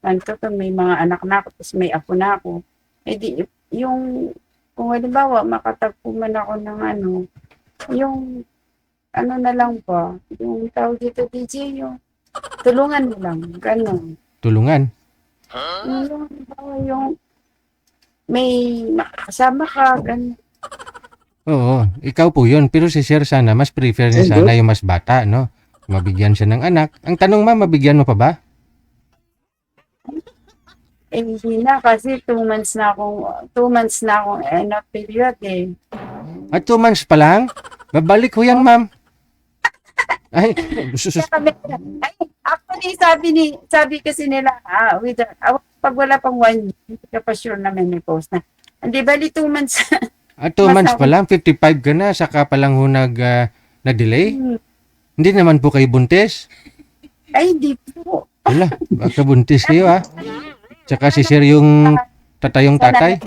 may mga anak na ako, tapos may apo na ako. Kung halimbawa, makatagpo man ako ng yung na lang ba, yung tawag dito, DJ, yung tulungan mo lang, gano'n. Tulungan. Yung may makakasama ka, gano'n. Oo, ikaw po yun. Pero si sir sana, mas prefer niya sana yung mas bata, no? Mabigyan siya ng anak. Ang tanong, ma'am, mabigyan mo pa ba? Hindi na kasi 2 months na akong period At 2 months pa lang? Babalik ko yan, ma'am. Ay, Actually, sabi kasi nila, pag wala pang 1 year, hindi ka pa sure na may post na. Hindi, bali 2 months. At 2 months pa lang, 55 ka na, saka pa lang nag-delay? Hindi naman po kayo buntis? Ay, hindi po. Wala, baka buntis kayo, ha? Tsaka si sir yung tatayong tatay?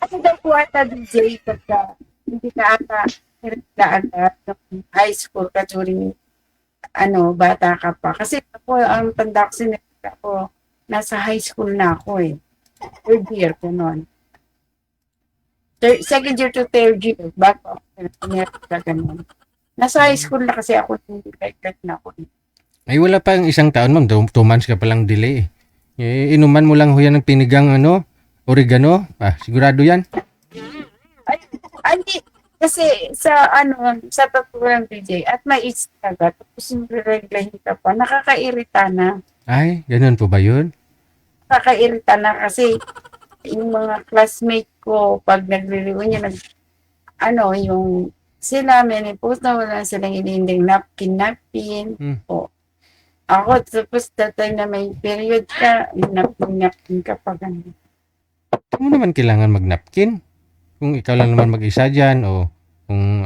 Ano daw po ata DJ pagka hindi ka ata ng high school ka during bata ka pa. Kasi ako, ang tanda ko ako, nasa high school na ako 3rd year ko noon. 2nd year to 3rd year, bago ako ganun. Nasa high school na kasi ako, hindi like na ako. Ay, wala pa yung 1 taon, ma'am. 2 months ka palang delay. Inuman mo lang ho yan ng pinigang oregano. Sigurado yan. Hindi. Kasi sa totoo ng DJ, at may age talaga, tapos yung reglahin ka pa, nakakairita na. Ay, ganun po ba yun? Nakakairita na kasi yung mga classmate ko, pag nagre-reunion, yung sila, may post na wala silang hinihinding napkin. O, ako, tapos that time na may period ka, napkin ka pa ganun. Hindi mo naman kailangan mag-napkin. Kung ikaw lang naman mag-isa dyan o kung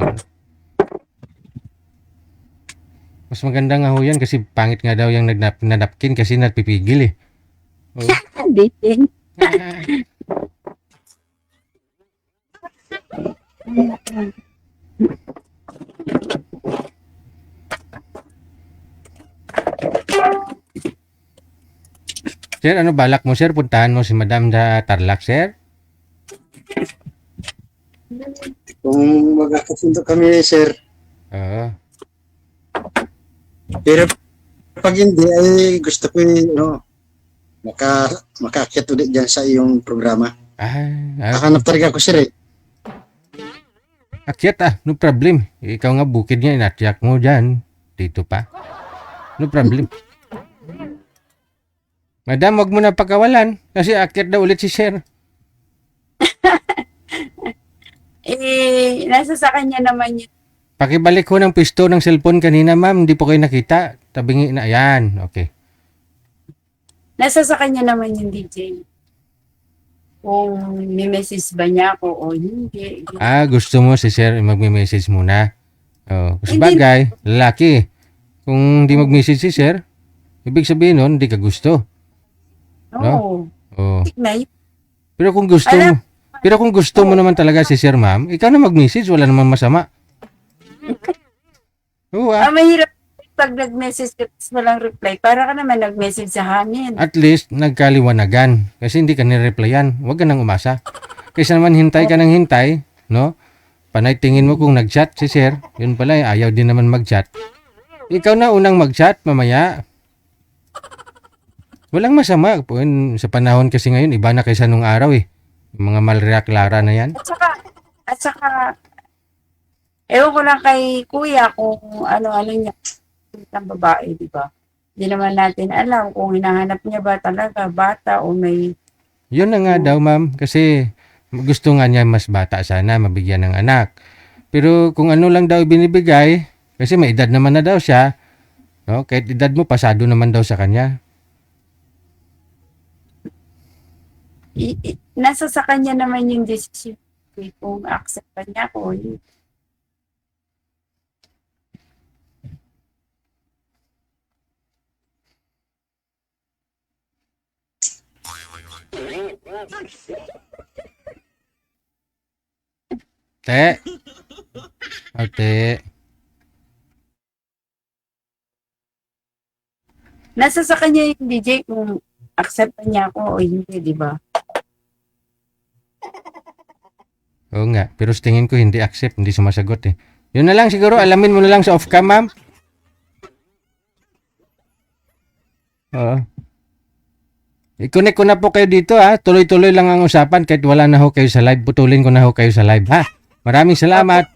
mas maganda nga ho yan kasi pangit nga daw yung nagnapkin kasi napipigil Hindi din. Sir, ano balak mo, sir? Puntahan mo si Madam sa Tarlac, sir? Kung magkakapunta kami, sir. Oo. Pero pag hindi, ay gusto ko makaakyat ulit dyan sa iyong programa. Nakahanap talaga ako, sir. Akyat no problem. Ikaw nga bukid niya, inatyak mo dyan. Dito pa. No problem. Madam, wag mo na pakawalan kasi akyat daw ulit si sir. Nasa sa kanya naman yun. Pakibalik ko ng pisto ng cellphone kanina, ma'am. Hindi po kayo nakita. Tabingi na. Ayan. Okay. Nasa sa kanya naman yung DJ. Kung may message ba niya ako o hindi. Ah, gusto mo si sir magme-message muna. Oh, kasi Hindi. bagay, lalaki. Kung hindi mag-message si sir, ibig sabihin nun, hindi ka gusto. Oo. Oh. Na yun. Pero kung gusto mo, Alam- pero kung gusto mo naman talaga si sir, ma'am, ikaw na mag-message, wala namang masama. Oo, Mahirap pag nag-message ka tapos walang reply. Para ka naman nag-message sa hangin. at least nagkaliwanagan kasi hindi ka nireplyan. Huwag ka nang umasa. Kaysa naman hintay ka ng hintay, no? Panay tingin mo kung nag-chat si sir, yun pala ayaw din naman mag-chat. Ikaw na unang mag-chat mamaya. Walang masama. Sa panahon kasi ngayon, iba na kaysa nung araw eh. Yung mga Maria Clara na yan. At saka, ewan ko lang kay kuya kung ano niya ng babae, di ba? Hindi naman natin alam kung hinahanap niya ba talaga bata o may Yun na nga daw, ma'am. Kasi gusto nga niya mas bata sana, mabigyan ng anak. Pero kung ano lang daw binibigay, kasi may edad naman na daw siya, no? Kahit edad mo, pasado naman daw sa kanya. nasa sa kanya naman yung decision kung accept pa niya ako. Te. Ate. Nasa sa kanya yung DJ kung accept pa niya ako o hindi, di ba? Oo nga. Pero sa tingin ko hindi accept, hindi sumasagot eh. Yun na lang siguro, alamin mo na lang sa off-cam, ma'am. Oo. I-connect ko na po kayo dito ha. Tuloy-tuloy lang ang usapan kahit wala na ho kayo sa live. Putulin ko na ho kayo sa live ha. Maraming salamat.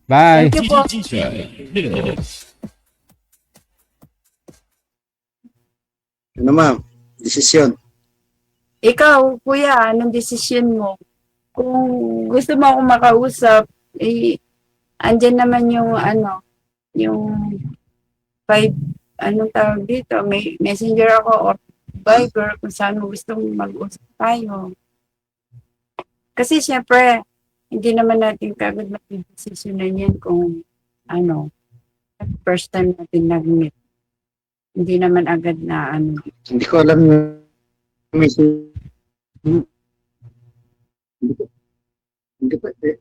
Bye. Thank you po. Ano ma'am? Desisyon. Ikaw, kuya, anong desisyon mo? Kung gusto mo akong makausap, andyan naman yung yung anong tawag dito, may messenger ako or Viber kung saan mo gustong mag-usap tayo. Kasi syempre, hindi naman natin kagad mag-desisyonan yan kung first time natin nag-meet. Hindi naman agad na Hindi ko alam yung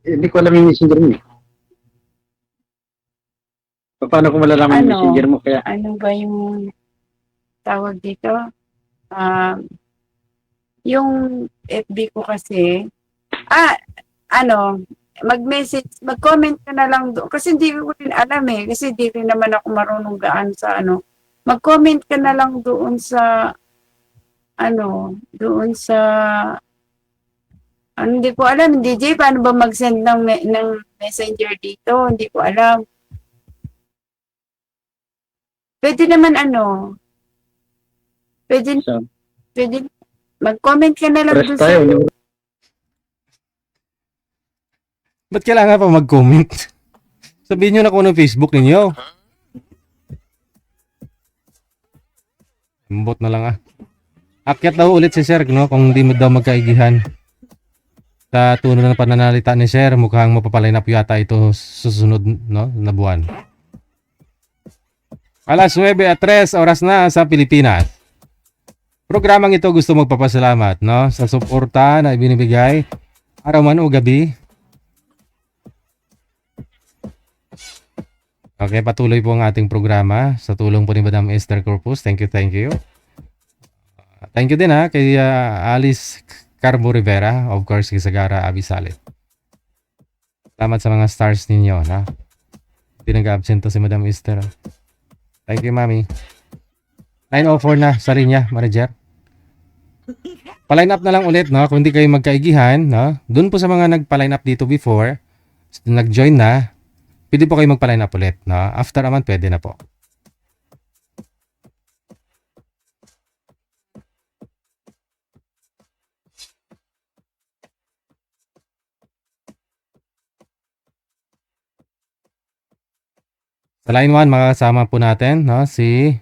hindi ko alam yung messenger mo eh. Paano ko malalaman yung messenger mo kaya? ano ba yung tawag dito? Yung FB ko kasi, mag-message, mag-comment ka na lang doon. Kasi hindi ko rin alam eh. Kasi hindi rin naman ako marunong gaan sa Mag-comment ka na lang doon sa, hindi ko alam, DJ, paano ba mag-send ng messenger dito? Hindi ko alam. Pwede naman pwede mag-comment ka na lang Press doon tayo. sa, Ba't kailangan pa mag-comment? Sabihin nyo na kung ano Facebook ninyo. Bot na lang ah. Akyat daw ulit si Sir, no? Kung hindi mo daw magkaigihan. Sa tunay na pananalita ni Sir, mukhang mapapalinap yata ito susunod, no? Na buwan. Alas 9:03 oras na sa Pilipinas. Programang ito gusto magpapasalamat, no? Sa suporta na ibinibigay araw man o gabi. Okay, patuloy po ang ating programa sa tulong po ni Madam Esther Corpus. Thank you, thank you. Thank you din ha kay Alice Carbo Rivera, of course kay Sagara Abisalit. Salamat sa mga stars ninyo, na. Hindi nag-absent to si Madam Esther. Thank you, Mami. 9:04 na sa linya, manager. Pa-line up na lang ulit, no? Kung hindi kayo magkaigihan, no? Doon po sa mga nagpa-line up dito before, nag-join na, pwede po kayo magpa-line up ulit, no? After a month, pwede na po. Sa line 1, makakasama po natin, no, si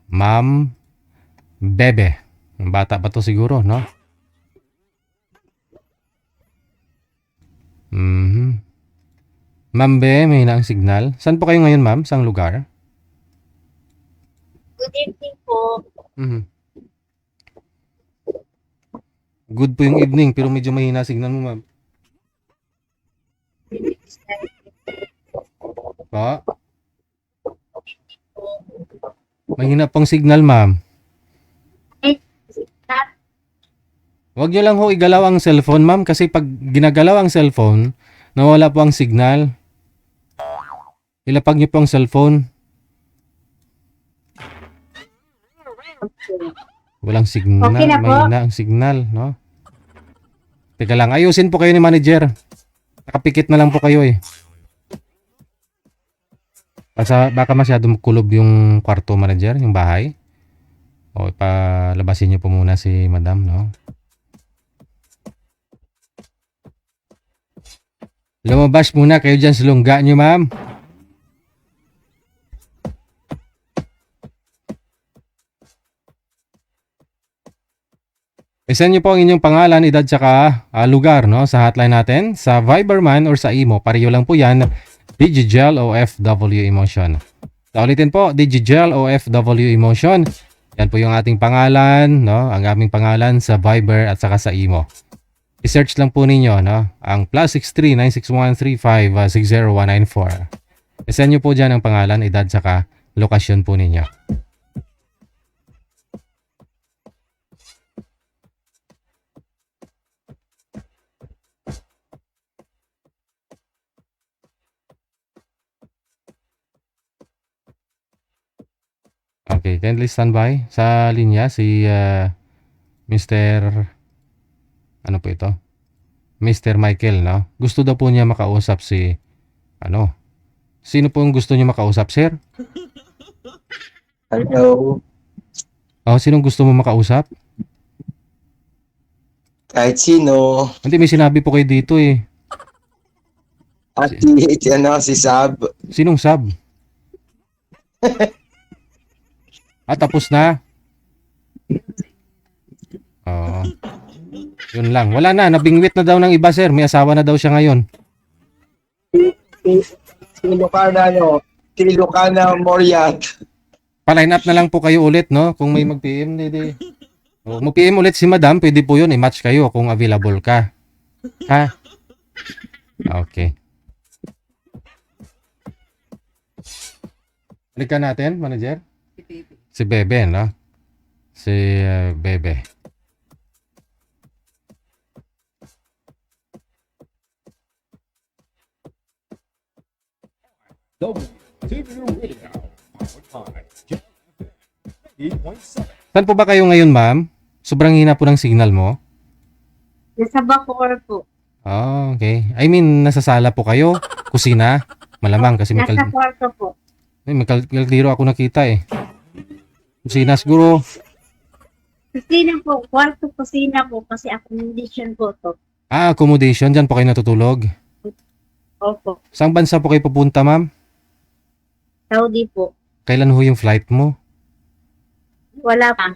Ma'am Bebe. Bata pa to siguro, no? Mhm. Ma'am Be, may hina ang signal. Saan po kayo ngayon, ma'am? Saang lugar? Good evening po. Mhm. Good po yung evening, pero medyo mahina signal mo, ma'am. Pa? Mahina pong signal, ma'am. Huwag nyo lang ho igalaw ang cellphone, ma'am, kasi pag ginagalaw ang cellphone, nawala po ang signal. Ilapag nyo po ang cellphone. Walang signal. Okay na po. Mahina ang signal, no? Teka lang, ayusin po kayo ni manager. Nakapikit na lang po kayo eh. Baka masyadong kulob yung kwarto, manager, yung bahay. O ipalabasin nyo po muna si madam, no? Lumabas muna kayo dyan sa lungga nyo, ma'am. I-send nyo po ang inyong pangalan, edad, tsaka lugar, no? Sa hotline natin, sa Viber man or sa Imo. Pareho lang po yan, Digigel OFW Emotion. So, ulitin po, Digigel OFW Emotion. Yan po yung ating pangalan, no? Ang aming pangalan sa Viber at saka sa Imo. I-search lang po ninyo, no? Ang +63 96135 60194. I-send nyo po dyan ang pangalan, edad, tsaka lokasyon po ninyo. Okay, kindly stand by sa linya si Mr. Ano po ito? Mr. Michael, no? Gusto daw po niya makausap si ano? Sino po yung gusto niya makausap, sir? Hello, Oh, sinong gusto mo makausap? kahit sino. Hindi, may sinabi po kayo dito eh. At si Sab. Sinong sub? Tapos na? Oo. Yun lang. Wala na. Nabingwit na daw ng iba, sir. May asawa na daw siya ngayon. Si Lucana Moriat. Pa-line up na lang po kayo ulit, no? Kung may mag-PM, hindi. O, mag-PM ulit si madam, pwede po yun. I-match kayo kung available ka. Ha? Okay. Balikan natin, manager. Si Bebe, no? Si Bebe. WTV Radio. Powered by Jam FM 90.7. Saan po ba kayo ngayon, ma'am? Sobrang hina po ng signal mo. Nasa Bacoor po. Oh, okay. I mean, nasa sala po kayo? Kusina? Malamang kasi may Nasa kwarto po. kaldero ako nakita eh. Kusina siguro. Kusina po. Kwarto kusina po kasi accommodation po to. Accommodation. Diyan po kayo natutulog. Opo. Saan bansa po kayo pupunta, ma'am? Saudi po. Kailan ho yung flight mo? Wala pa.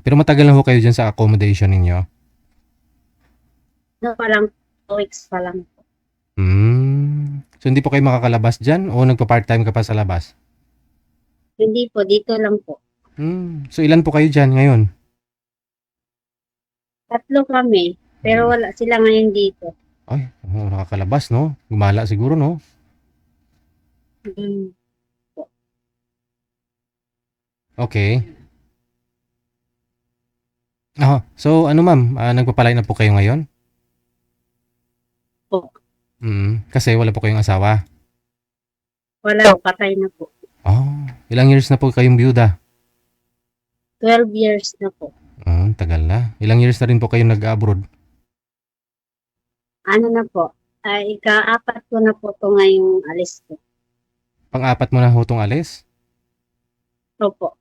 Pero matagal na ho kayo dyan sa accommodation ninyo. No, parang 2 weeks pa lang. So hindi po kayo makakalabas dyan o nagpa-part-time ka pa sa labas? Hindi po. Dito lang po. So ilan po kayo dyan ngayon? 3 kami. Pero wala sila ngayon dito. Ay, nakakalabas, no? Gumala siguro, no? Mm. Okay. So ano ma'am, nagpapalay na po kayo ngayon? Po. Kasi wala po kayong asawa. Wala. Patay na po. Ilang years na po kayong byuda? 12 years na po. Tagal na. Ilang years na rin po kayong nag-abroad? Ano na po? Ika-4 ko na po to ngayong alis ko. Pang-apat mo na ho tong alis? Opo.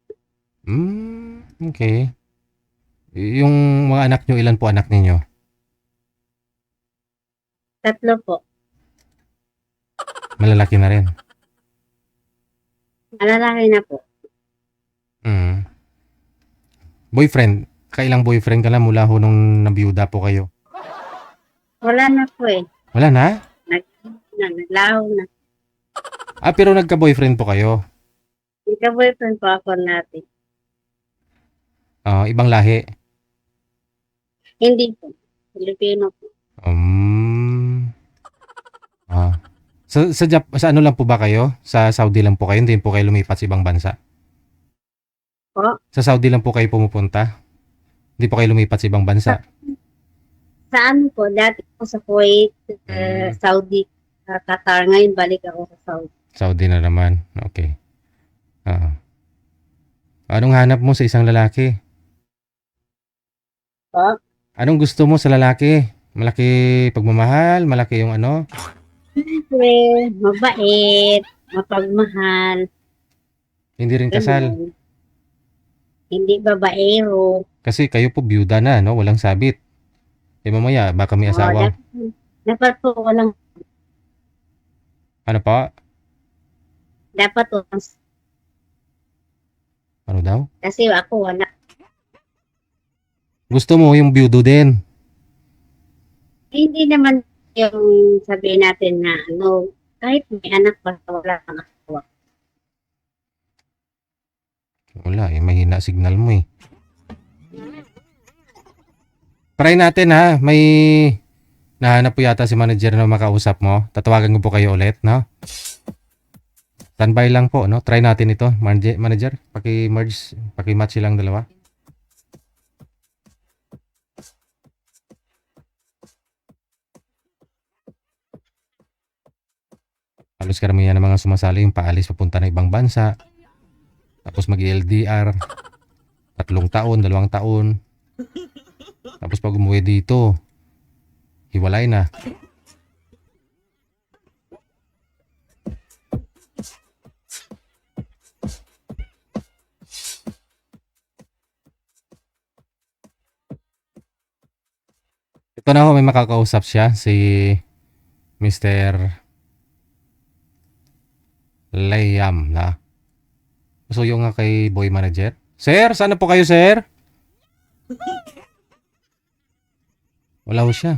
Okay. Yung mga anak nyo, ilan po anak ninyo? 3 po. Malalaki na rin. Malalaki na po. Mm. Boyfriend, kailang boyfriend ka na mula ho nung nabiyuda po kayo? Wala na po eh. Wala na? Naglaho na. Ah, pero nagka-boyfriend po kayo? Ika-boyfriend po ako natin. Ah, ibang lahi? Hindi po. Filipino po. Ah. Sa ano lang po ba kayo? Sa Saudi lang po kayo? Hindi po kayo lumipat sa ibang bansa? Po? Sa Saudi lang po kayo pumupunta? Hindi po kayo lumipat sa ibang bansa? Sa ano po, dati po sa Kuwait, Saudi, Qatar. Ngayon balik ako sa Saudi. Saudi na naman. Okay. Ah. Anong hanap mo sa isang lalaki? Po? Anong gusto mo sa lalaki? Malaki pagmamahal? Malaki yung ano? Siyempre, mabait, mapagmahal. Hindi rin kasal. ganun. Hindi babaero. Kasi kayo po byuda na, no? Walang sabit. Eh mamaya, baka may asawa. Dapat po walang, Ano pa? dapat po, Ano daw? kasi ako wala. Gusto mo yung byudo din. Hindi naman yung sabihin natin na ano, kahit may anak pa, wala kang asawa. Wala eh, mahina signal mo eh. Try natin ha, may nahanap po yata si manager na makausap mo. Tatawagan ko po kayo ulit, no? Standby lang po, no? Try natin ito, manager. Paki-merge, paki-match silang dalawa. Halos karamihan ng mga sumasali yung paalis papunta na ibang bansa. Tapos mag-LDR. 3 taon, 2 taon. Tapos pag umuwi dito, hiwalay na. Ito na ho, may makakausap siya, si Mr. Layam na. So yung nga kay boy manager. Sir, sana po kayo, sir? Wala ho siya.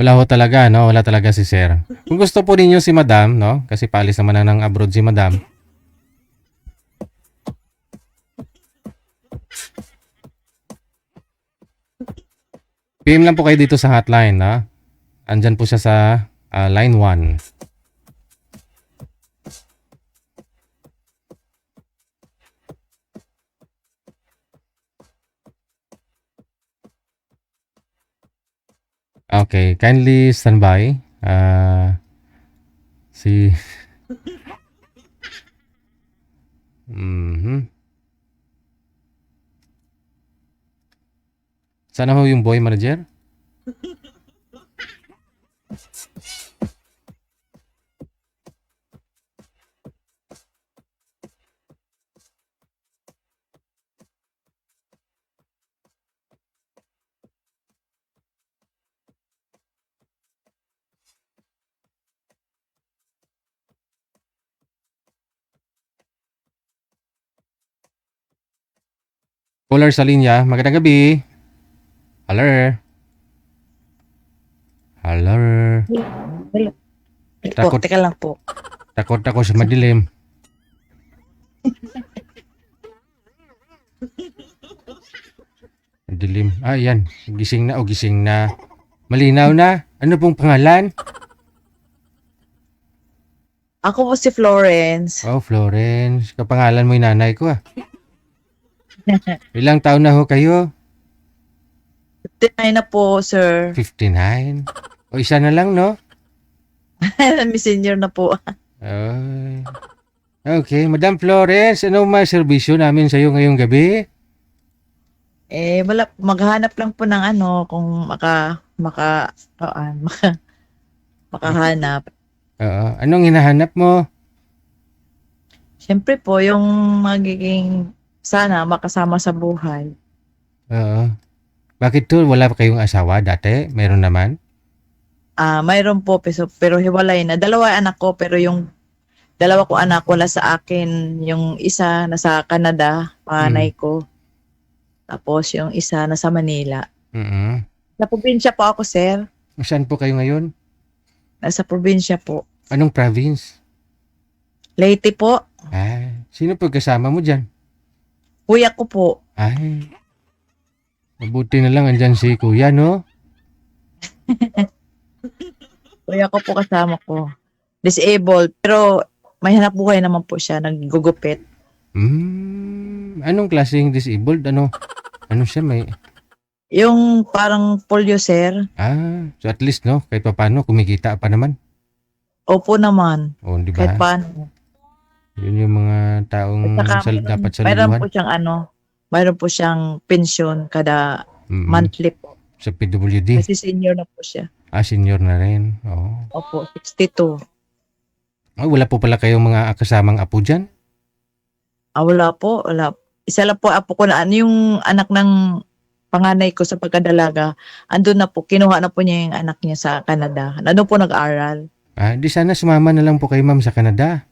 Wala ho talaga, no? Wala talaga si sir. Kung gusto po ninyo si madam, no? Kasi paalis naman na ng abroad si madam. PM lang po kayo dito sa hotline, no? Andyan po siya sa line 1. Okay, kindly stand by. Si Sana ho yung boy manager? Caller sa linya, magandang gabi. Hello. Hello. Takot. Teka lang po. Takot ako sa madilim. Madilim. Ah, yan. Gising na o gising na. Malinaw na. Ano pong pangalan? Ako po si Florence. Oh, Florence. Kapangalan mo yung nanay ko ah. Ilang taon na ho kayo? 59 na po, sir. 59? O isa na lang, no? May senior na po. Ay. Okay, Madam Flores, ano serbisyo namin sa'yo ngayong gabi? Wala, maghanap lang po ng ano, kung makahanap. Oo. Anong hinahanap mo? Siyempre po, yung magiging, sana makasama sa buhay. Oo. Bakit to? Wala pa kayong asawa dati? Meron naman? Mayroon po, pero hiwalay na. Dalawa anak ko, pero yung dalawa ko anak wala sa akin. Yung isa nasa Canada, panganay ko. Tapos yung isa nasa Manila. Mm. Sa probinsya po ako, sir. Saan po kayo ngayon? Nasa probinsya po. Anong province? Leyte po. Sino po kasama mo dyan? Kuya ko po. Ay. Mabuti na lang andyan si kuya, no? Kuya ko po kasama ko. Disabled. Pero may hanap buhay naman po siya. Naggugupit. Anong klaseng disabled? Ano siya may... Yung parang polio, sir. So at least, no? Kahit pa paano, kumikita pa naman. Opo naman. O, di Kahit ba? paano. Yun yung mga taong At saka, dapat mayroon saluhan. po siyang mayroon po siyang pension kada monthly po. Sa PWD. Kasi senior na po siya. Senior na rin. Oo. Opo, 62. Wala po pala kayong mga kasamang apo dyan? Wala po, wala. Isa lang po apo ko na yung anak ng panganay ko sa pagkadalaga. Andun na po, kinuha na po niya yung anak niya sa Canada. Nandun po nag-aral. Di sana sumama na lang po kay ma'am sa Canada.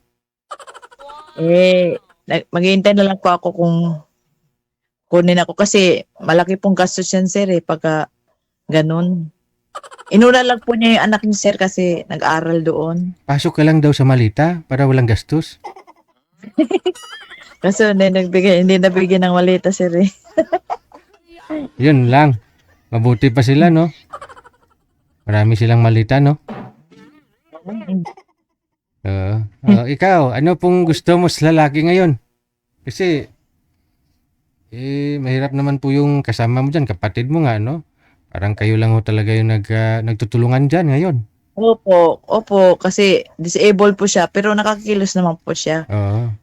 Maghihintay na lang po ako kung kunin ako kasi malaki pong gastos yan, sir, pagka ganun. Inuna lang po niya yung anak niya, sir, kasi nag-aral doon. Pasok ka lang daw sa Malita para walang gastos. Kasi hindi nabigyan ng malita, sir. Yun lang. Mabuti pa sila, no? Marami silang malita, no? Ikaw, ano pong gusto mo sa lalaki ngayon? Kasi, mahirap naman po yung kasama mo dyan, kapatid mo nga, no? Parang kayo lang ho talaga yung nagtutulungan dyan ngayon. Opo, kasi disabled po siya, pero nakakilos naman po siya.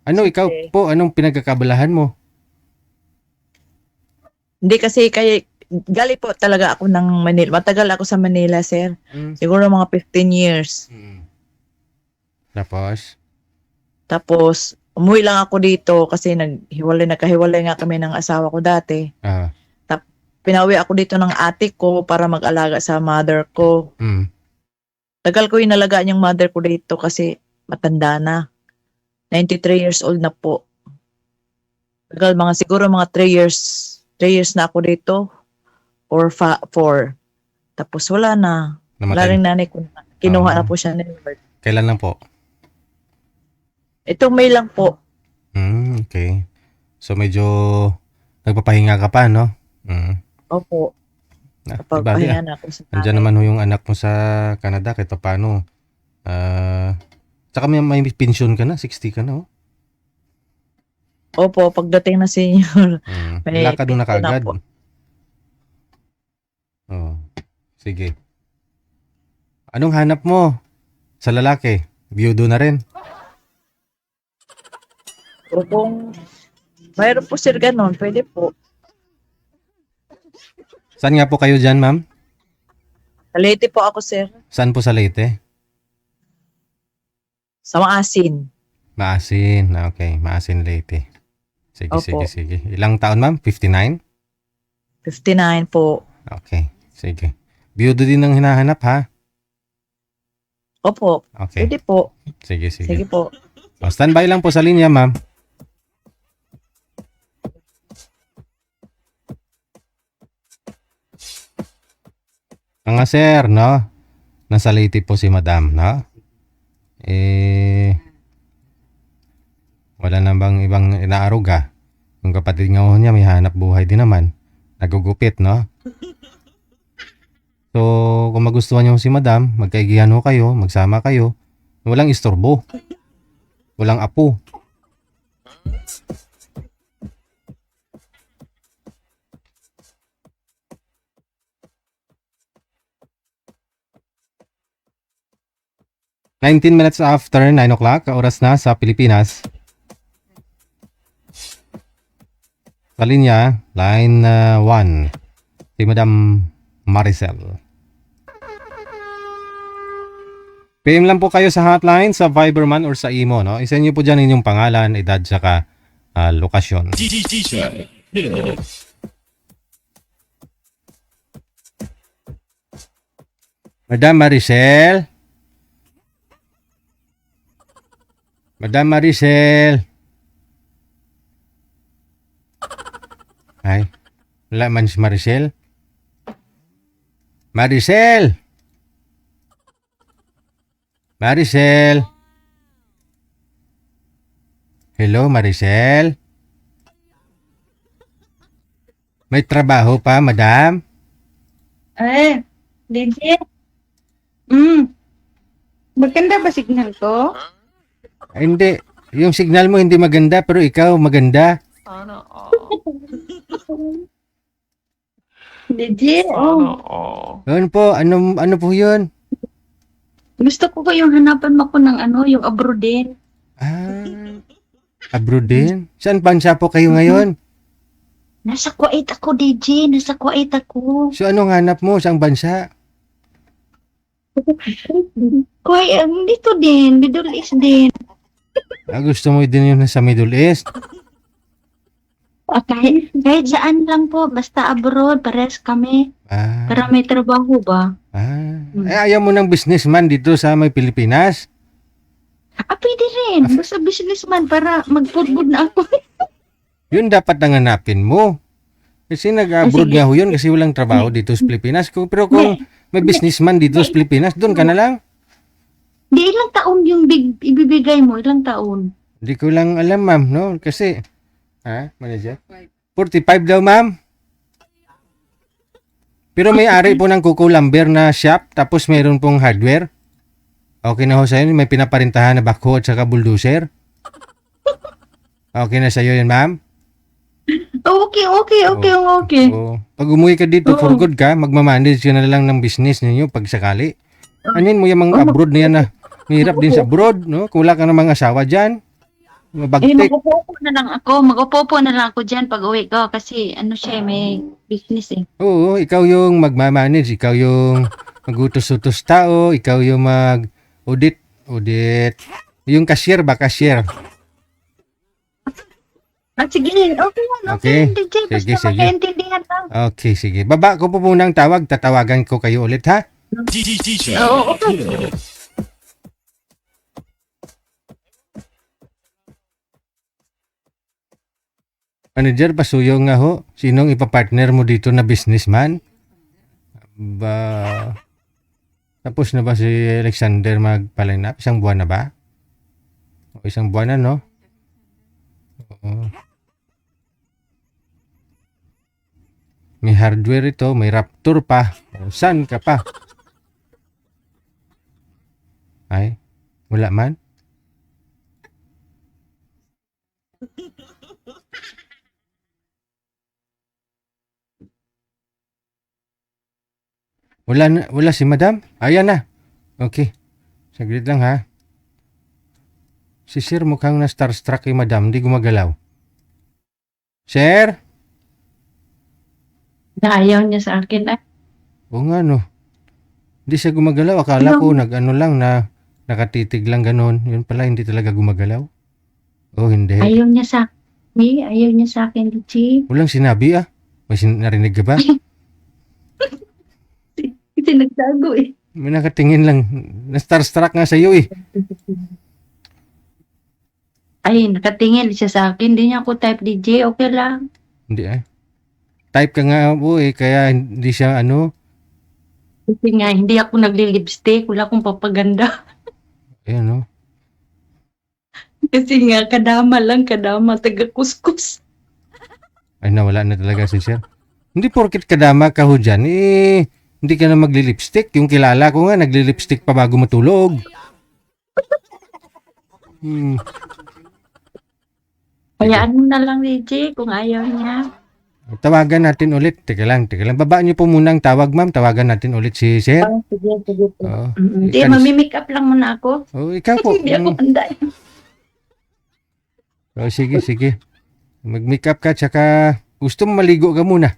Ikaw po, anong pinagkakabalahan mo? Hindi kasi gali po talaga ako ng Manila. Matagal ako sa Manila, sir. Siguro mga 15 years. Tapos, umuwi lang ako dito kasi nagkahiwalay nga kami ng asawa ko dati. Pinawi ako dito ng ate ko para mag-alaga sa mother ko. Tagal ko inalagaan yung mother ko dito kasi matanda na. 93 years old na po. Tagal siguro mga 3 years na ako dito. Or 4. Tapos wala na. Wala rin nanay ko na. Kinuha na po siya ni Lord. Kailan lang po? Itong May lang po. Okay. So medyo nagpapahinga ka pa, no? Opo. Diba, Pahinga na ako sa andyan naman ho yung anak mo sa Canada kahit pa paano. Tsaka may pension ka na, 60 ka na, oh. Opo, pagdating na senior. Wala ka doon na kaagad. Sige. Anong hanap mo sa lalaki? Biyudo na rin? Kung mayroon po, sir, ganun, pwede po. Saan nga po kayo dyan, ma'am? Sa Leyte po ako, sir. Saan po sa Leyte? Sa Maasin. Maasin. Okay, Maasin, Leyte. Sige, Opo. sige. Ilang taon, ma'am? 59? 59 po. Okay, sige. Biyudo din ang hinahanap, ha? Opo. Okay. Pwede po. Sige. Sige po. Standby lang po sa linya, ma'am. Mga sir, no? Nasa Leyte po si madam, no? Wala na bang ibang inaaruga? Yung kapatid nga ho niya, may hanap buhay din naman. Nagugupit, no? So, kung magustuhan niyo si madam, magkaigihan ho kayo, magsama kayo. Walang istorbo. Walang apo. 19 minutes after 9 o'clock, oras na sa Pilipinas. Sa linya, line 1, si Madam Maricel. PM lang po kayo sa hotline, sa Viberman or sa Imo, no? Isend niyo po dyan inyong pangalan, edad, saka lokasyon. Madam Maricel? Madam Maricel? Ay, wala man si Maricel? Maricel? Maricel? Hello, Maricel? May trabaho pa, madam? Legit. Maganda ba signal ko? Ay, hindi. Yung signal mo hindi maganda, pero ikaw maganda. Legit. Ano po? Ano po yun? Gusto ko yung hanapan mo ko ng yung abroad din. Abroad din? Saan bansa po kayo ngayon? Nasa Kuwait ako, DJ. Nasa Kuwait ako. So anong hanap mo? Saang bansa? Kuwait, dito din. Middle East din. Gusto mo din yun sa Middle East? Kahit saan lang po. Basta abroad. Pares kami. Para may trabaho ba? Ayaw mo ng businessman dito sa may Pilipinas? Pwede rin. Basta businessman para mag-foodboard na ako. Yun dapat nanganapin mo. Kasi nag-abroad nga ho yun kasi walang trabaho dito sa Pilipinas. Pero kung may businessman dito sa Pilipinas, doon ka na lang. Di ilang taon yung ibibigay mo? Ilang taon? Hindi ko lang alam, ma'am, no? Kasi, manager? 45 daw, ma'am. Pero may ari po ng Kuko Lumber na shop, tapos mayroon pong hardware. Okay na ho sa'yo, may pinaparintahan na backhoe at saka bulldozer. Okay na sa'yo yun, ma'am? Okay. Pag umuwi ka dito, for good ka, magmamanage ka na lang ng business ninyo pag sakali. Anin mo yung mga abroad na yan na mahirap din sa abroad, no? Kung wala ka ng mga asawa dyan, mabagtik. Mag-upo na lang ako dyan pag uwi ko kasi may business eh. Oo, ikaw yung magmamanage, ikaw yung mag-utos-utos tao, ikaw yung mag-audit. Yung cashier ba, cashier? Sige, okay. DJ, basta Sige. magkaintindihan lang. Okay, sige. Baba ko po muna ang tawag, tatawagan ko kayo ulit, ha? Oo, okay. Manager, pasuyo nga ho. Sinong ipapartner mo dito na businessman? Tapos na ba si Alexander magpaline up? Isang buwan na ba? Isang buwan na, no? Oo. May hardware ito, may Raptor pa. Saan ka pa? Ay, wala man? Wala si madam? Ayan na. Okay. Saglit lang ha. Si sir mukhang na starstruck kay madam. Hindi gumagalaw. Sir? Ayaw niya sa akin eh. Oo nga no. Hindi siya gumagalaw. Akala ko nakatitig lang ganon. Yun pala hindi talaga gumagalaw. Oh hindi. Ayaw niya sa akin, DJ. Walang sinabi ah. May narinig ka ba? Kasi nagtago eh. May nakatingin lang. Na-starstruck nga sa'yo eh. Ay, nakatingin siya sa akin. Hindi niya ako type DJ. Okay lang. Hindi ah. Type ka nga po eh. Kaya hindi siya Kasi nga, hindi ako nagli-lipstick. Wala akong papaganda. Ayan no. Kasi nga, kadama, taga-kuskus. Ay nawala na talaga si sir. Hindi porkit kadama ka ho dyan eh. Hindi ka na magli-lipstick. Yung kilala ko nga, nagli-lipstick pa bago matulog. Hayaan mo na lang, DJ, kung ayaw niya. Tawagan natin ulit. Teka lang. Babaan niyo po muna ang tawag, ma'am. Tawagan natin ulit si Sir. Sige po. Oo. Hindi, Ikan- mamimake up lang muna ako. Oh, ikaw po. Hindi ako handa. Oh, sige. Mag-make up ka, tsaka gusto mo maligo ka muna.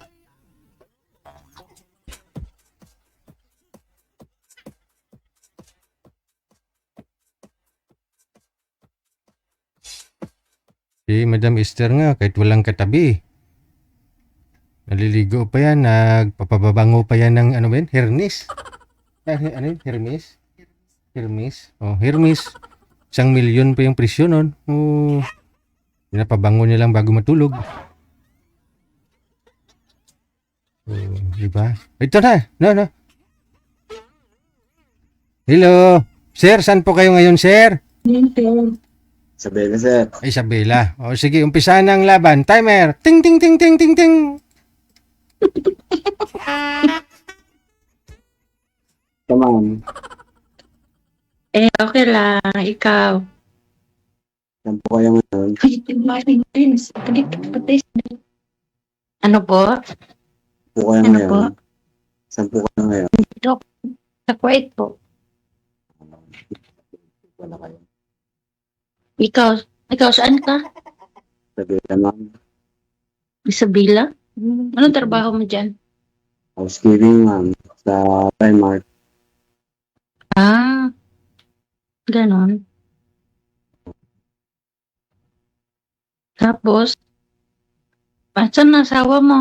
Si Madam Esther nga, kahit walang katabi. Naliligo pa yan, nagpapababango pa yan ng ano ba yun? Hermes? Ano yun? Hermes? Hermes? Oh, Hermes. 1,000,000 pa yung presyo nun. Oh, pinapabango niya lang bago matulog. Oh, diba? Ito na. No. Hello. Sir, saan po kayo ngayon, sir? Sabi na, sir. Ay, Isabela. O sige, umpisa na ang laban. Timer. Ting, ting, ting, ting, ting, ting. Come on. Okay lang. Ikaw. Saan po kayo ngayon? Ano po? Saan po kayo Ano ngayon? po? Saan po kayo ngayon? Sa Kuwait po. Wala kayo. Ikaw saan ka? Sabi na, ma'am. Isabela? Anong trabaho mo dyan? Housekeeping, ma'am. Sa Primark. Ganon. Tapos, saan ang asawa mo?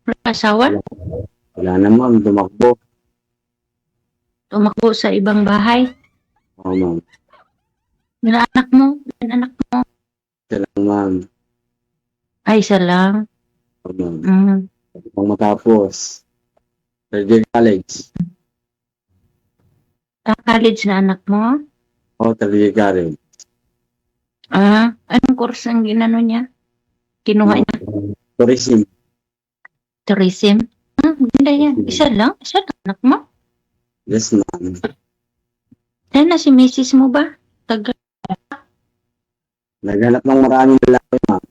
Wala asawa? Wala na, ma'am. Tumakbo. Tumakbo sa ibang bahay? Oo, ma'am. Ilan anak mo? Isa lang, ma'am. Ay, isa lang. Oo, ma'am. Pag matapos. Third year college. College na anak mo? Oo, third year college. Anong course ang ginano niya? Kinuha niya? Tourism. Tourism? Maganda yan. Isa lang anak mo? Yes, ma'am. Yan na si misis mo ba? Taga Naghanap ng maraming lalaki, ma'am.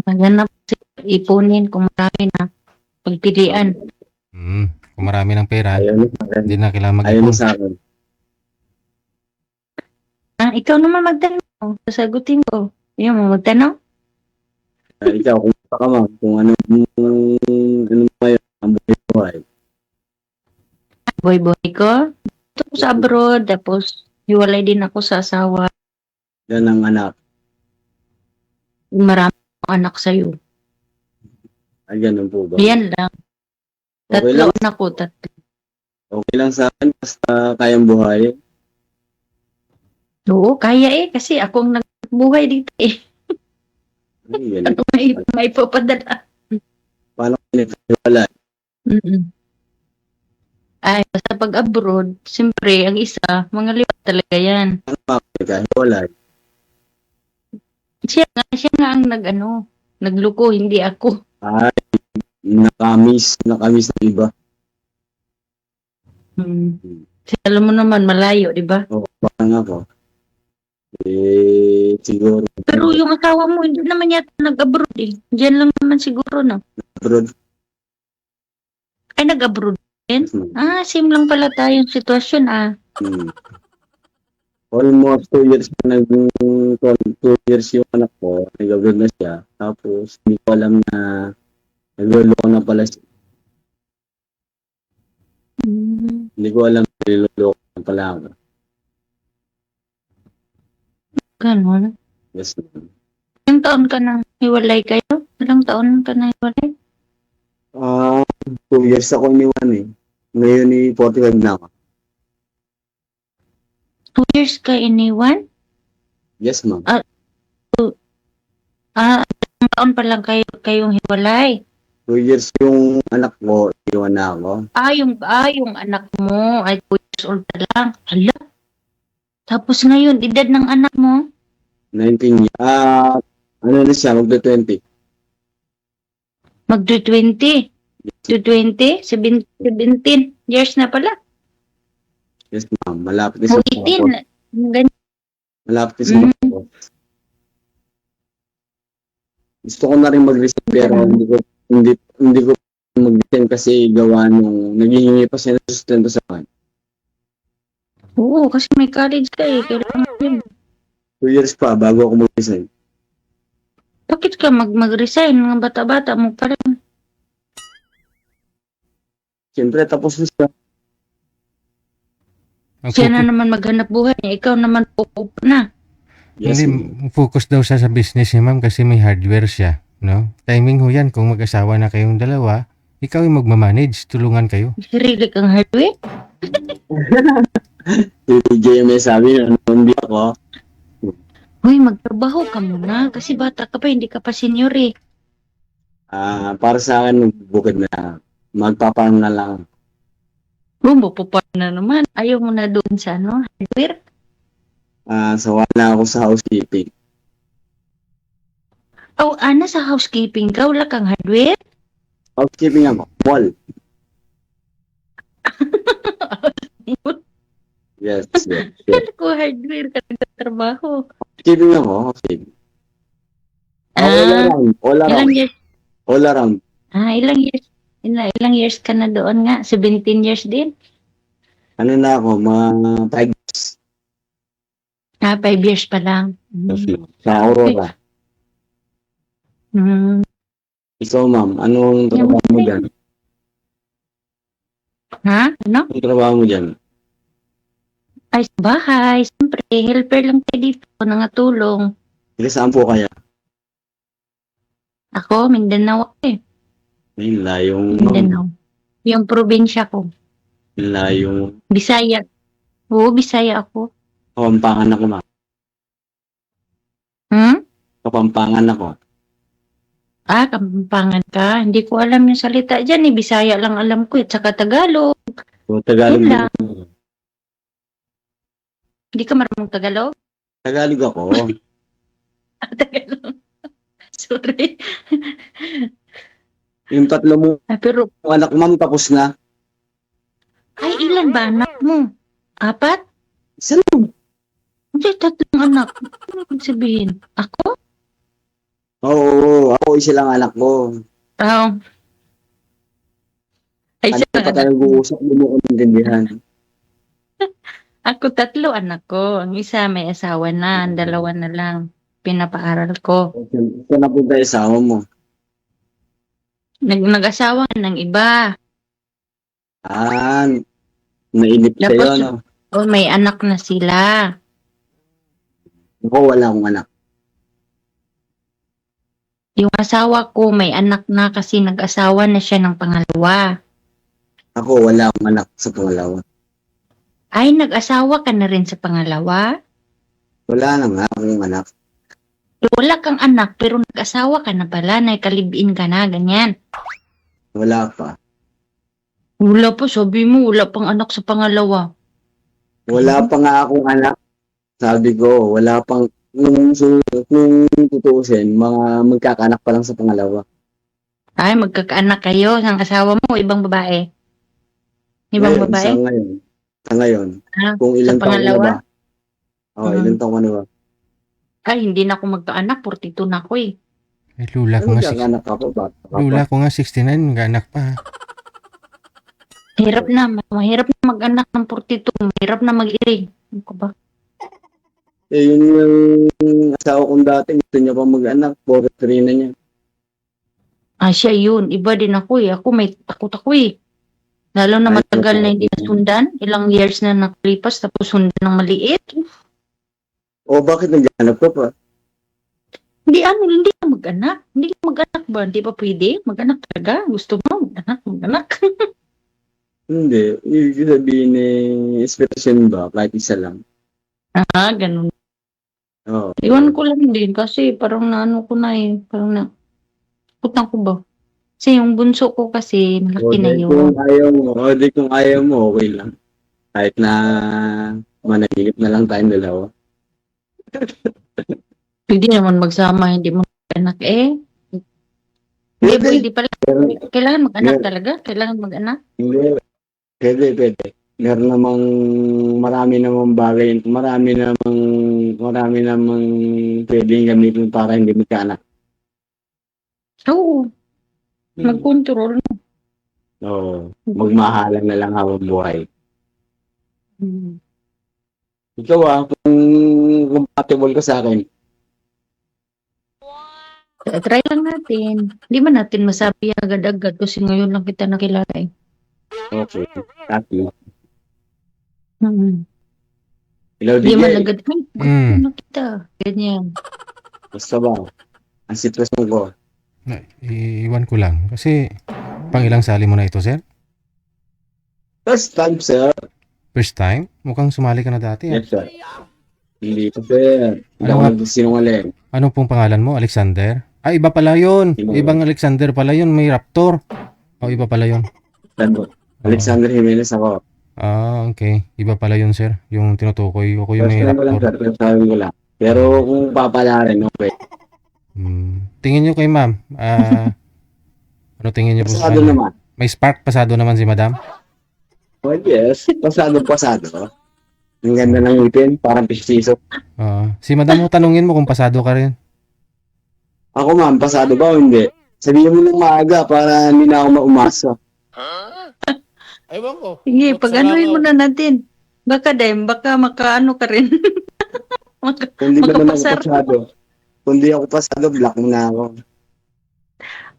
Maghanap ipunin kung marami na pagpilian. Kung marami ng pera, Ayaw niya sa akin. hindi na kailangan Ayaw mag-ipon. niya sa akin. Ikaw naman magtanong. Sasagutin ko. Yung mo magtanong? Ikaw, kung ka, ma'am, kung ano mo yun, ang buhay. Boy ko. Ito ko sa abroad. Tapos, hiwalay din ako sa asawa. Yan ang anak. Marami akong anak sa'yo. Ay, ganun po ba? Yan lang. Okay Tatlo lang. anak ko. Tatlo. Okay lang sa akin, basta kayang buhay. Oo, kaya kasi akong nagbuhay dito eh. Ay, yan. Ano may papadala. Paano ko nagkawala? Ay, basta pag abroad, siyempre, ang isa, mga liwat talaga yan. Paano pa ako nagkawala? Siya nga ang nagluko, hindi ako. Ay, nakamiss na iba. Kasi alam mo naman, malayo, di ba? O, parang ako. Siguro. Pero yung asawa mo, hindi naman yata nag-abroad eh. Diyan lang naman siguro, no? Abroad. Ay, nag-abroad din? Same lang pala tayong sitwasyon, Almost 2 years na 2 years yung anak ko, nag-abroad na siya. Tapos, hindi ko alam na nagluloko na pala siya. Hindi ko alam na nagluloko na pala ako. Ganon. Yes, ma'am. Ilang taon ka na hiwalay kayo? Ilang taon ka na hiwalay? 2 years ako iniwan eh. Ngayon 45 na ako. 2 years ka iniwan? Yes, ma'am. Ilang taon pa lang kayong hiwalay? 2 years yung anak ko, iwan na ako. Yung anak mo ay 2 years old pa lang. Hala. Tapos ngayon, edad ng anak mo? 19 years. Ano na siya, magdo-20. Magdo-20? 17 years na pala. Yes, ma'am. Malapit na siya. 18. Ganyan. Malapit na siya. Gusto ko na rin mag-resign pero hindi ko mag-resign kasi gawa nung naghihingi pa sila ng sustento sa akin. Oo, kasi may college ka eh. Kailangan yun. 2 years pa bago ako mag-resign. Bakit ka mag-resign? Mga bata-bata mo pa rin. Siyempre, tapos na siya. Ang Siya na focus- naman maghanap buhay. Ikaw naman uupo na. Yes, Hindi, focus daw siya sa business niya, ma'am, kasi may hardware siya. No? Timing ho yan. Kung mag-asawa na kayong dalawa, ikaw yung magmamanage. Tulungan kayo. Sarili kang hardware. si JMS sabi na hindi ako. Uy, magtrabaho ka muna. Kasi bata ka pa, hindi ka pa senior eh. Para sa akin, bukid na magpapaano na lang. Bumbo pa na naman. Ayaw mo na doon sa hardware. Sawa na ako sa housekeeping. Oh, sa housekeeping ka. Wala kang hardware? Housekeeping ako, mall. Yes. Kala ko hardware ka nagtatrabaho. Housekeeping ako, housekeeping. All Ilang around. years? All around. Ilang years? Ilang years ka na doon nga? 17 years din? Ano na ako, mga 5 years 5 years pa lang. sa Aurora. Ikaw, ma'am, anong trabaho mo dyan? Ha? Ano? Anong trabaho mo dyan? Ay, sa bahay. Siyempre, helper lang tayo dito. Nangatulong. Saan po kaya? Ako, Mindanao ako eh. Ayun, layong, Mindanao. Yung probinsya ko. layong, Bisaya. Oo, Bisaya ako. Kapampangan ako, ma'am. Kapampangan ako. Kapampangan ka. Hindi ko alam yung salita dyan eh. Bisaya lang alam ko eh. Tsaka Tagalog. So, Tagalog Yun lang. din. Hindi ka marunong Tagalog? Tagalog ako. Tagalog. Sorry. Yung 3 mo Pero, anak, ma'am, tapos na. ay ilan ba anak mo? 4? Isa lang. Hindi, 3 anak. Ano ibig sabihin? Ako? Oo, ako isa lang anak ko. Ay, Ano siya pa tayo nag-uusap, hindi mo ko naintindihan. Ako 3 anak ko. Ang isa may asawa na, ang 2 na lang. Pinapaaral ko. Ito na po tayo asawa mo. Nag-asawa ng iba. Nainip kayo, Tapos, no? may anak na sila. Ako, wala akong anak. Yung asawa ko may anak na kasi nag-asawa na siya ng pangalawa. Ako, wala akong anak sa pangalawa. Ay, nag-asawa ka na rin sa pangalawa? Wala na nga akong anak. Wala kang anak pero nag-asawa ka na pala, naikalibiin ka na, ganyan. Wala pa. Wala pa, sabi mo, wala pang anak sa pangalawa. Wala pa nga akong anak. Sabi ko, wala pang, kung tutuusin, mga magkakaanak pa lang sa pangalawa. Ay, magkakaanak kayo ng asawa mo, ibang babae. Ibang Ngayon, babae? Sa ngayon. Kung Sa ilang taon na pangalawa? ba? Ilang taon ka na ba? Ay, hindi na ako magkaanak, 42 na ako eh. Eh, lula ko nga, Magkakaanak ako ba? lula ko nga 69, mag-anak pa. Mahirap na mag-anak ng 42, mahirap na mag-iri. Ano ka ba? Yun yung asawa kong dati, gusto niya pa mag-anak, 43 na niya. Siya yun. Iba din ako eh. Ako may takot ako eh. Lalo na matagal na hindi nasundan. Ilang years na nakalipas tapos sundan ng maliit. Bakit nag-anak ka pa? Hindi ka mag-anak. Hindi ka mag-anak ba? Hindi pa pwede? Mag-anak talaga? Gusto mo? Mag-anak. Hindi. Ibig sabihin inspiration ba? Kahit isa lang. Ganun. Oo. Iwan ko lang din kasi parang naano ko na eh. Parang na putang ko ba? Kasi yung bunso ko kasi malaki na yun. Kung ayaw mo, okay lang. Kahit na manahilip na lang tayong dalawa. Pwede naman magsama, hindi mo mag-anak eh. Hindi, pwede pala. Kailangan mag-anak talaga? Kailangan mag-anak? Hindi. Pwede. Meron namang marami namang bagay, marami namang pwedeng gamitin para hindi magkaanak. Oo, mag-control. Oo. Magmahalan na lang habang buhay. Hmm. Ikaw kung compatible ka sa akin, Try lang natin. Hindi man natin masabi agad-agad kasi ngayon lang kita nakilala eh. okay. Happy. Hmm. Hello, Hindi man DJ. agad. Ay, Mm. ano kita? Ganyan. Basta ba? Ang sitwasyon ko. Iwan ko lang. Kasi, pang ilang sali mo na ito, sir? First time, sir. First time? Mukhang sumali ka na dati. Yes, sir. Hindi ko, sir. Hindi ako nagsisinungaling. Ano pong pangalan mo? Alexander? Ay, iba pala yun. Ibang Alexander pala yun. May Raptor. O, iba pala yun. Alexander Jimenez ako. Ah, okay. Iba pala yun, sir. Yung tinutukoy ko yung First may time ko lang, sir. Raptor. First time ko lang. Pero kung papalarin, okay. Tingin nyo kay ma'am. Ano tingin nyo po sa Pasado kanya? naman. May spark pasado naman si madam? Oh, yes. Pasado. Ang ganda ng ngipin. Parang pistiso. Si madam mo, tanungin mo kung pasado ka rin. Ako, ma'am, pasado ba o hindi? Sabihin mo ng maaga para hindi na ako maumasa. Ewan ko. Sige, pag-anuhin mo na natin. Baka makaano ka rin. Kung di ba naman ako Makapasar. pasado. Kung di ako pasado, block mo na ako.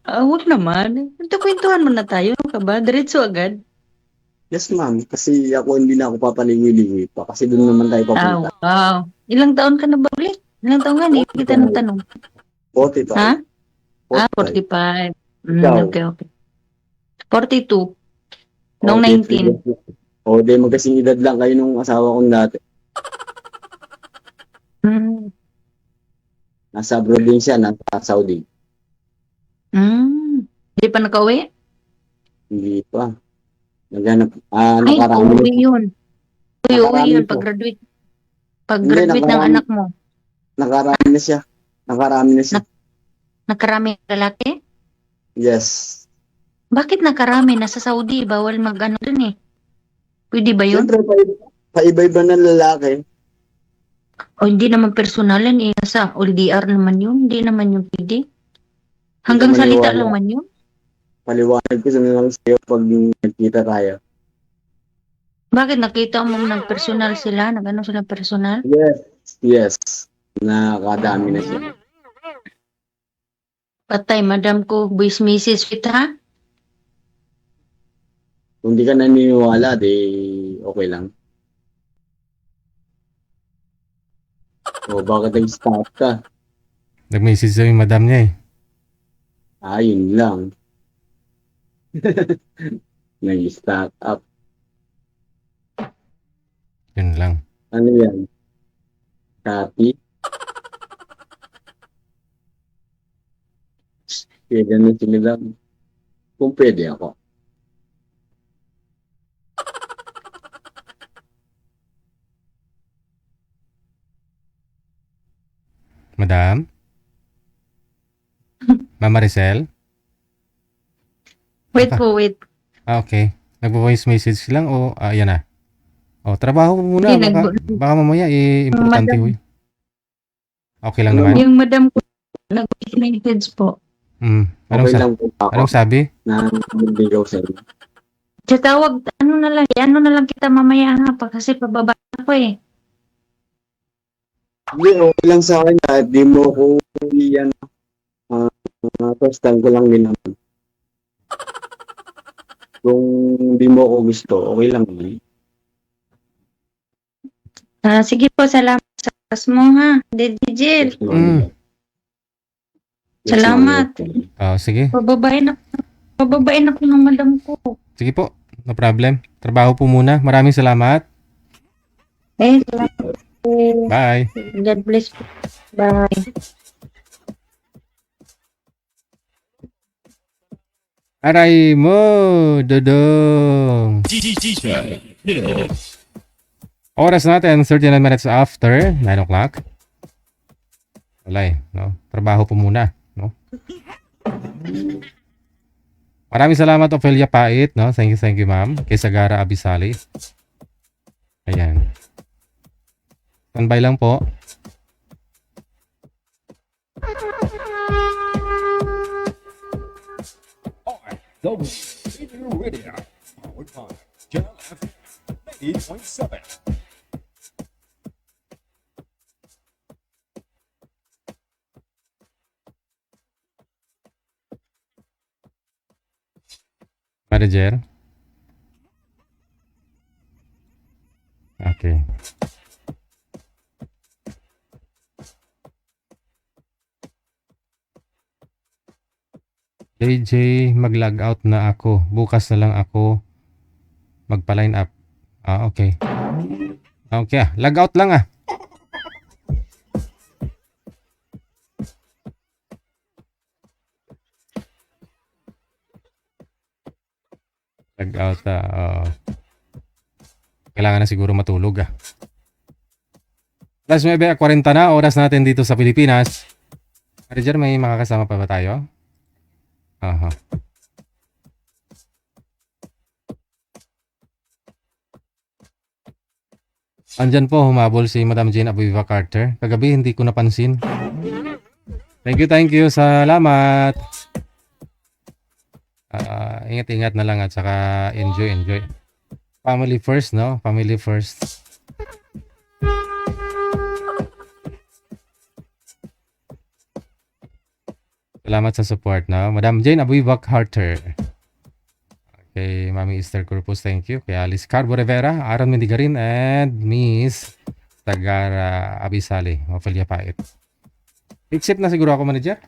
Huwag naman. Kwentuhan mo na tayo. Ano ka ba? Diretso agad. Yes, ma'am. Kasi ako hindi na ako papaliwi-liwi pa. Kasi doon naman tayo papunta. Wow. Ilang taon ka na ba ulit? Ilang taon ka? Hindi kita ng tanong. 45. Ha? 45. 45. Ikaw? Okay. 42. Noong 19. O, di magkasing edad lang kayo nung asawa kong dati. Nasa abroad din siya, nasa Saudi. Hindi pa nakauwi? Hindi pa. Naghanap, Ay, nakarami. uuwi yun. Uuwi Nakarami yun. po. Pag-graduate. Pag-graduate ng nakarami. anak mo. Nakarami na siya. Nakarami lalaki? Yes. Bakit nakarami? Nasa Saudi. Bawal mag-ano dun eh. Pwede ba yun? Siyempre, paiba-iba ng lalaki. O hindi naman personalan eh. Sa LDR naman yun. Hindi naman yun pwede. Hanggang Hindi salita maniwala. naman yun. Paliwanag ko sa lang sa'yo pag nagkita tayo. Bakit nakita mo ng personal sila? Nag-ano sila personal? Yes. Nakadami na siya. Patay, madam ko. Buwis misis kita ha? Kung di ka naniniwala, di okay lang. O, bakit nag-stop ka? Nag-message sa'yo yung madam niya eh. Yun lang. Nag-stop up. Yun lang. Ano yan? Copy? Kaya ganun sila. Kung pwede ako. Madam? Mama Maricel? Wait po, wait. Okay. Nagpo-voice message lang o yan na. Trabaho mo muna. Hindi, Baka mamaya importante Madam. huy. Okay lang naman. Yung madam ko, nag-voice message po. Anong, Okay lang po ako anong sabi? na magbigaw sa inyo. Sa tawag, ano na lang kita mamaya ha, kasi pababa ako eh. Hindi, okay lang sa akin kahit di mo ko yan. First time ko lang din naman. Kung di mo ko gusto, okay lang. Sige po, salamat sa oras mo ha, DJ. Salamat. Sige. Pababain ako ng madam ko. Sige po. No problem. Trabaho po muna. Maraming salamat. Salamat. Bye. God bless po. Bye. Aray mo, Dodong. Oras natin, 39 minutes after 9 o'clock. Wala no? Trabaho po muna, no? Maraming salamat, Ophelia Pait, no? Thank you, ma'am. Kay Sagara Abisali. Ayan. Standby lang po. WCB Radio, powered by Channel FM 90.7. Manager? Okay. JJ, mag-log out na ako. Bukas na lang ako magpa-line up. Okay. Okay, log out lang ah. Log out kailangan na siguro matulog ah. Alas 9:40 na, oras natin dito sa Pilipinas. Manager, may makakasama pa ba tayo? Aha. Andyan po, humabol si Madam Jane Abueva Carter. Kagabi hindi ko napansin. Thank you. Salamat. Ingat-ingat na lang at saka enjoy. Family first, no? Family first. Salamat sa support, no? Madam Jane Abueva Carter. Kay Mami Esther Corpus, thank you. Kay Alice Carbo Rivera, Aaron Mendigarin, and Miss Tagara Abisali, Ophelia Pait. Exit na siguro ako, manager.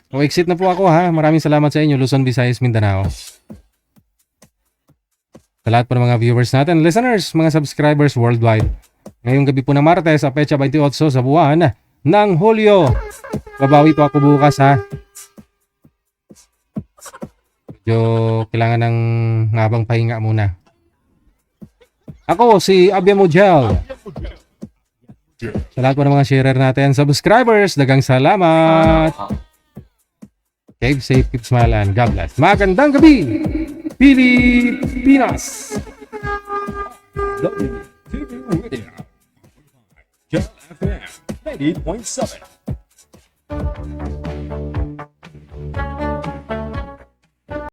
Exit na po ako ha. Maraming salamat sa inyo, Luzon, Visayas, Mindanao. Sa lahat po ng mga viewers natin, listeners, mga subscribers worldwide. Ngayong gabi po ng Martes, sa Pecha 28 sa buwan ng Hulyo. Babawi po ako bukas ha. Medyo kailangan ng ngabang pahinga muna. Ako si Abia Mujel. Sa lahat po ng mga sharer natin, subscribers, dagang salamat. Keep safe, keep smile, and God bless. Magandang gabi, Pilipinas! WCB Radio, Channel FM 90.7.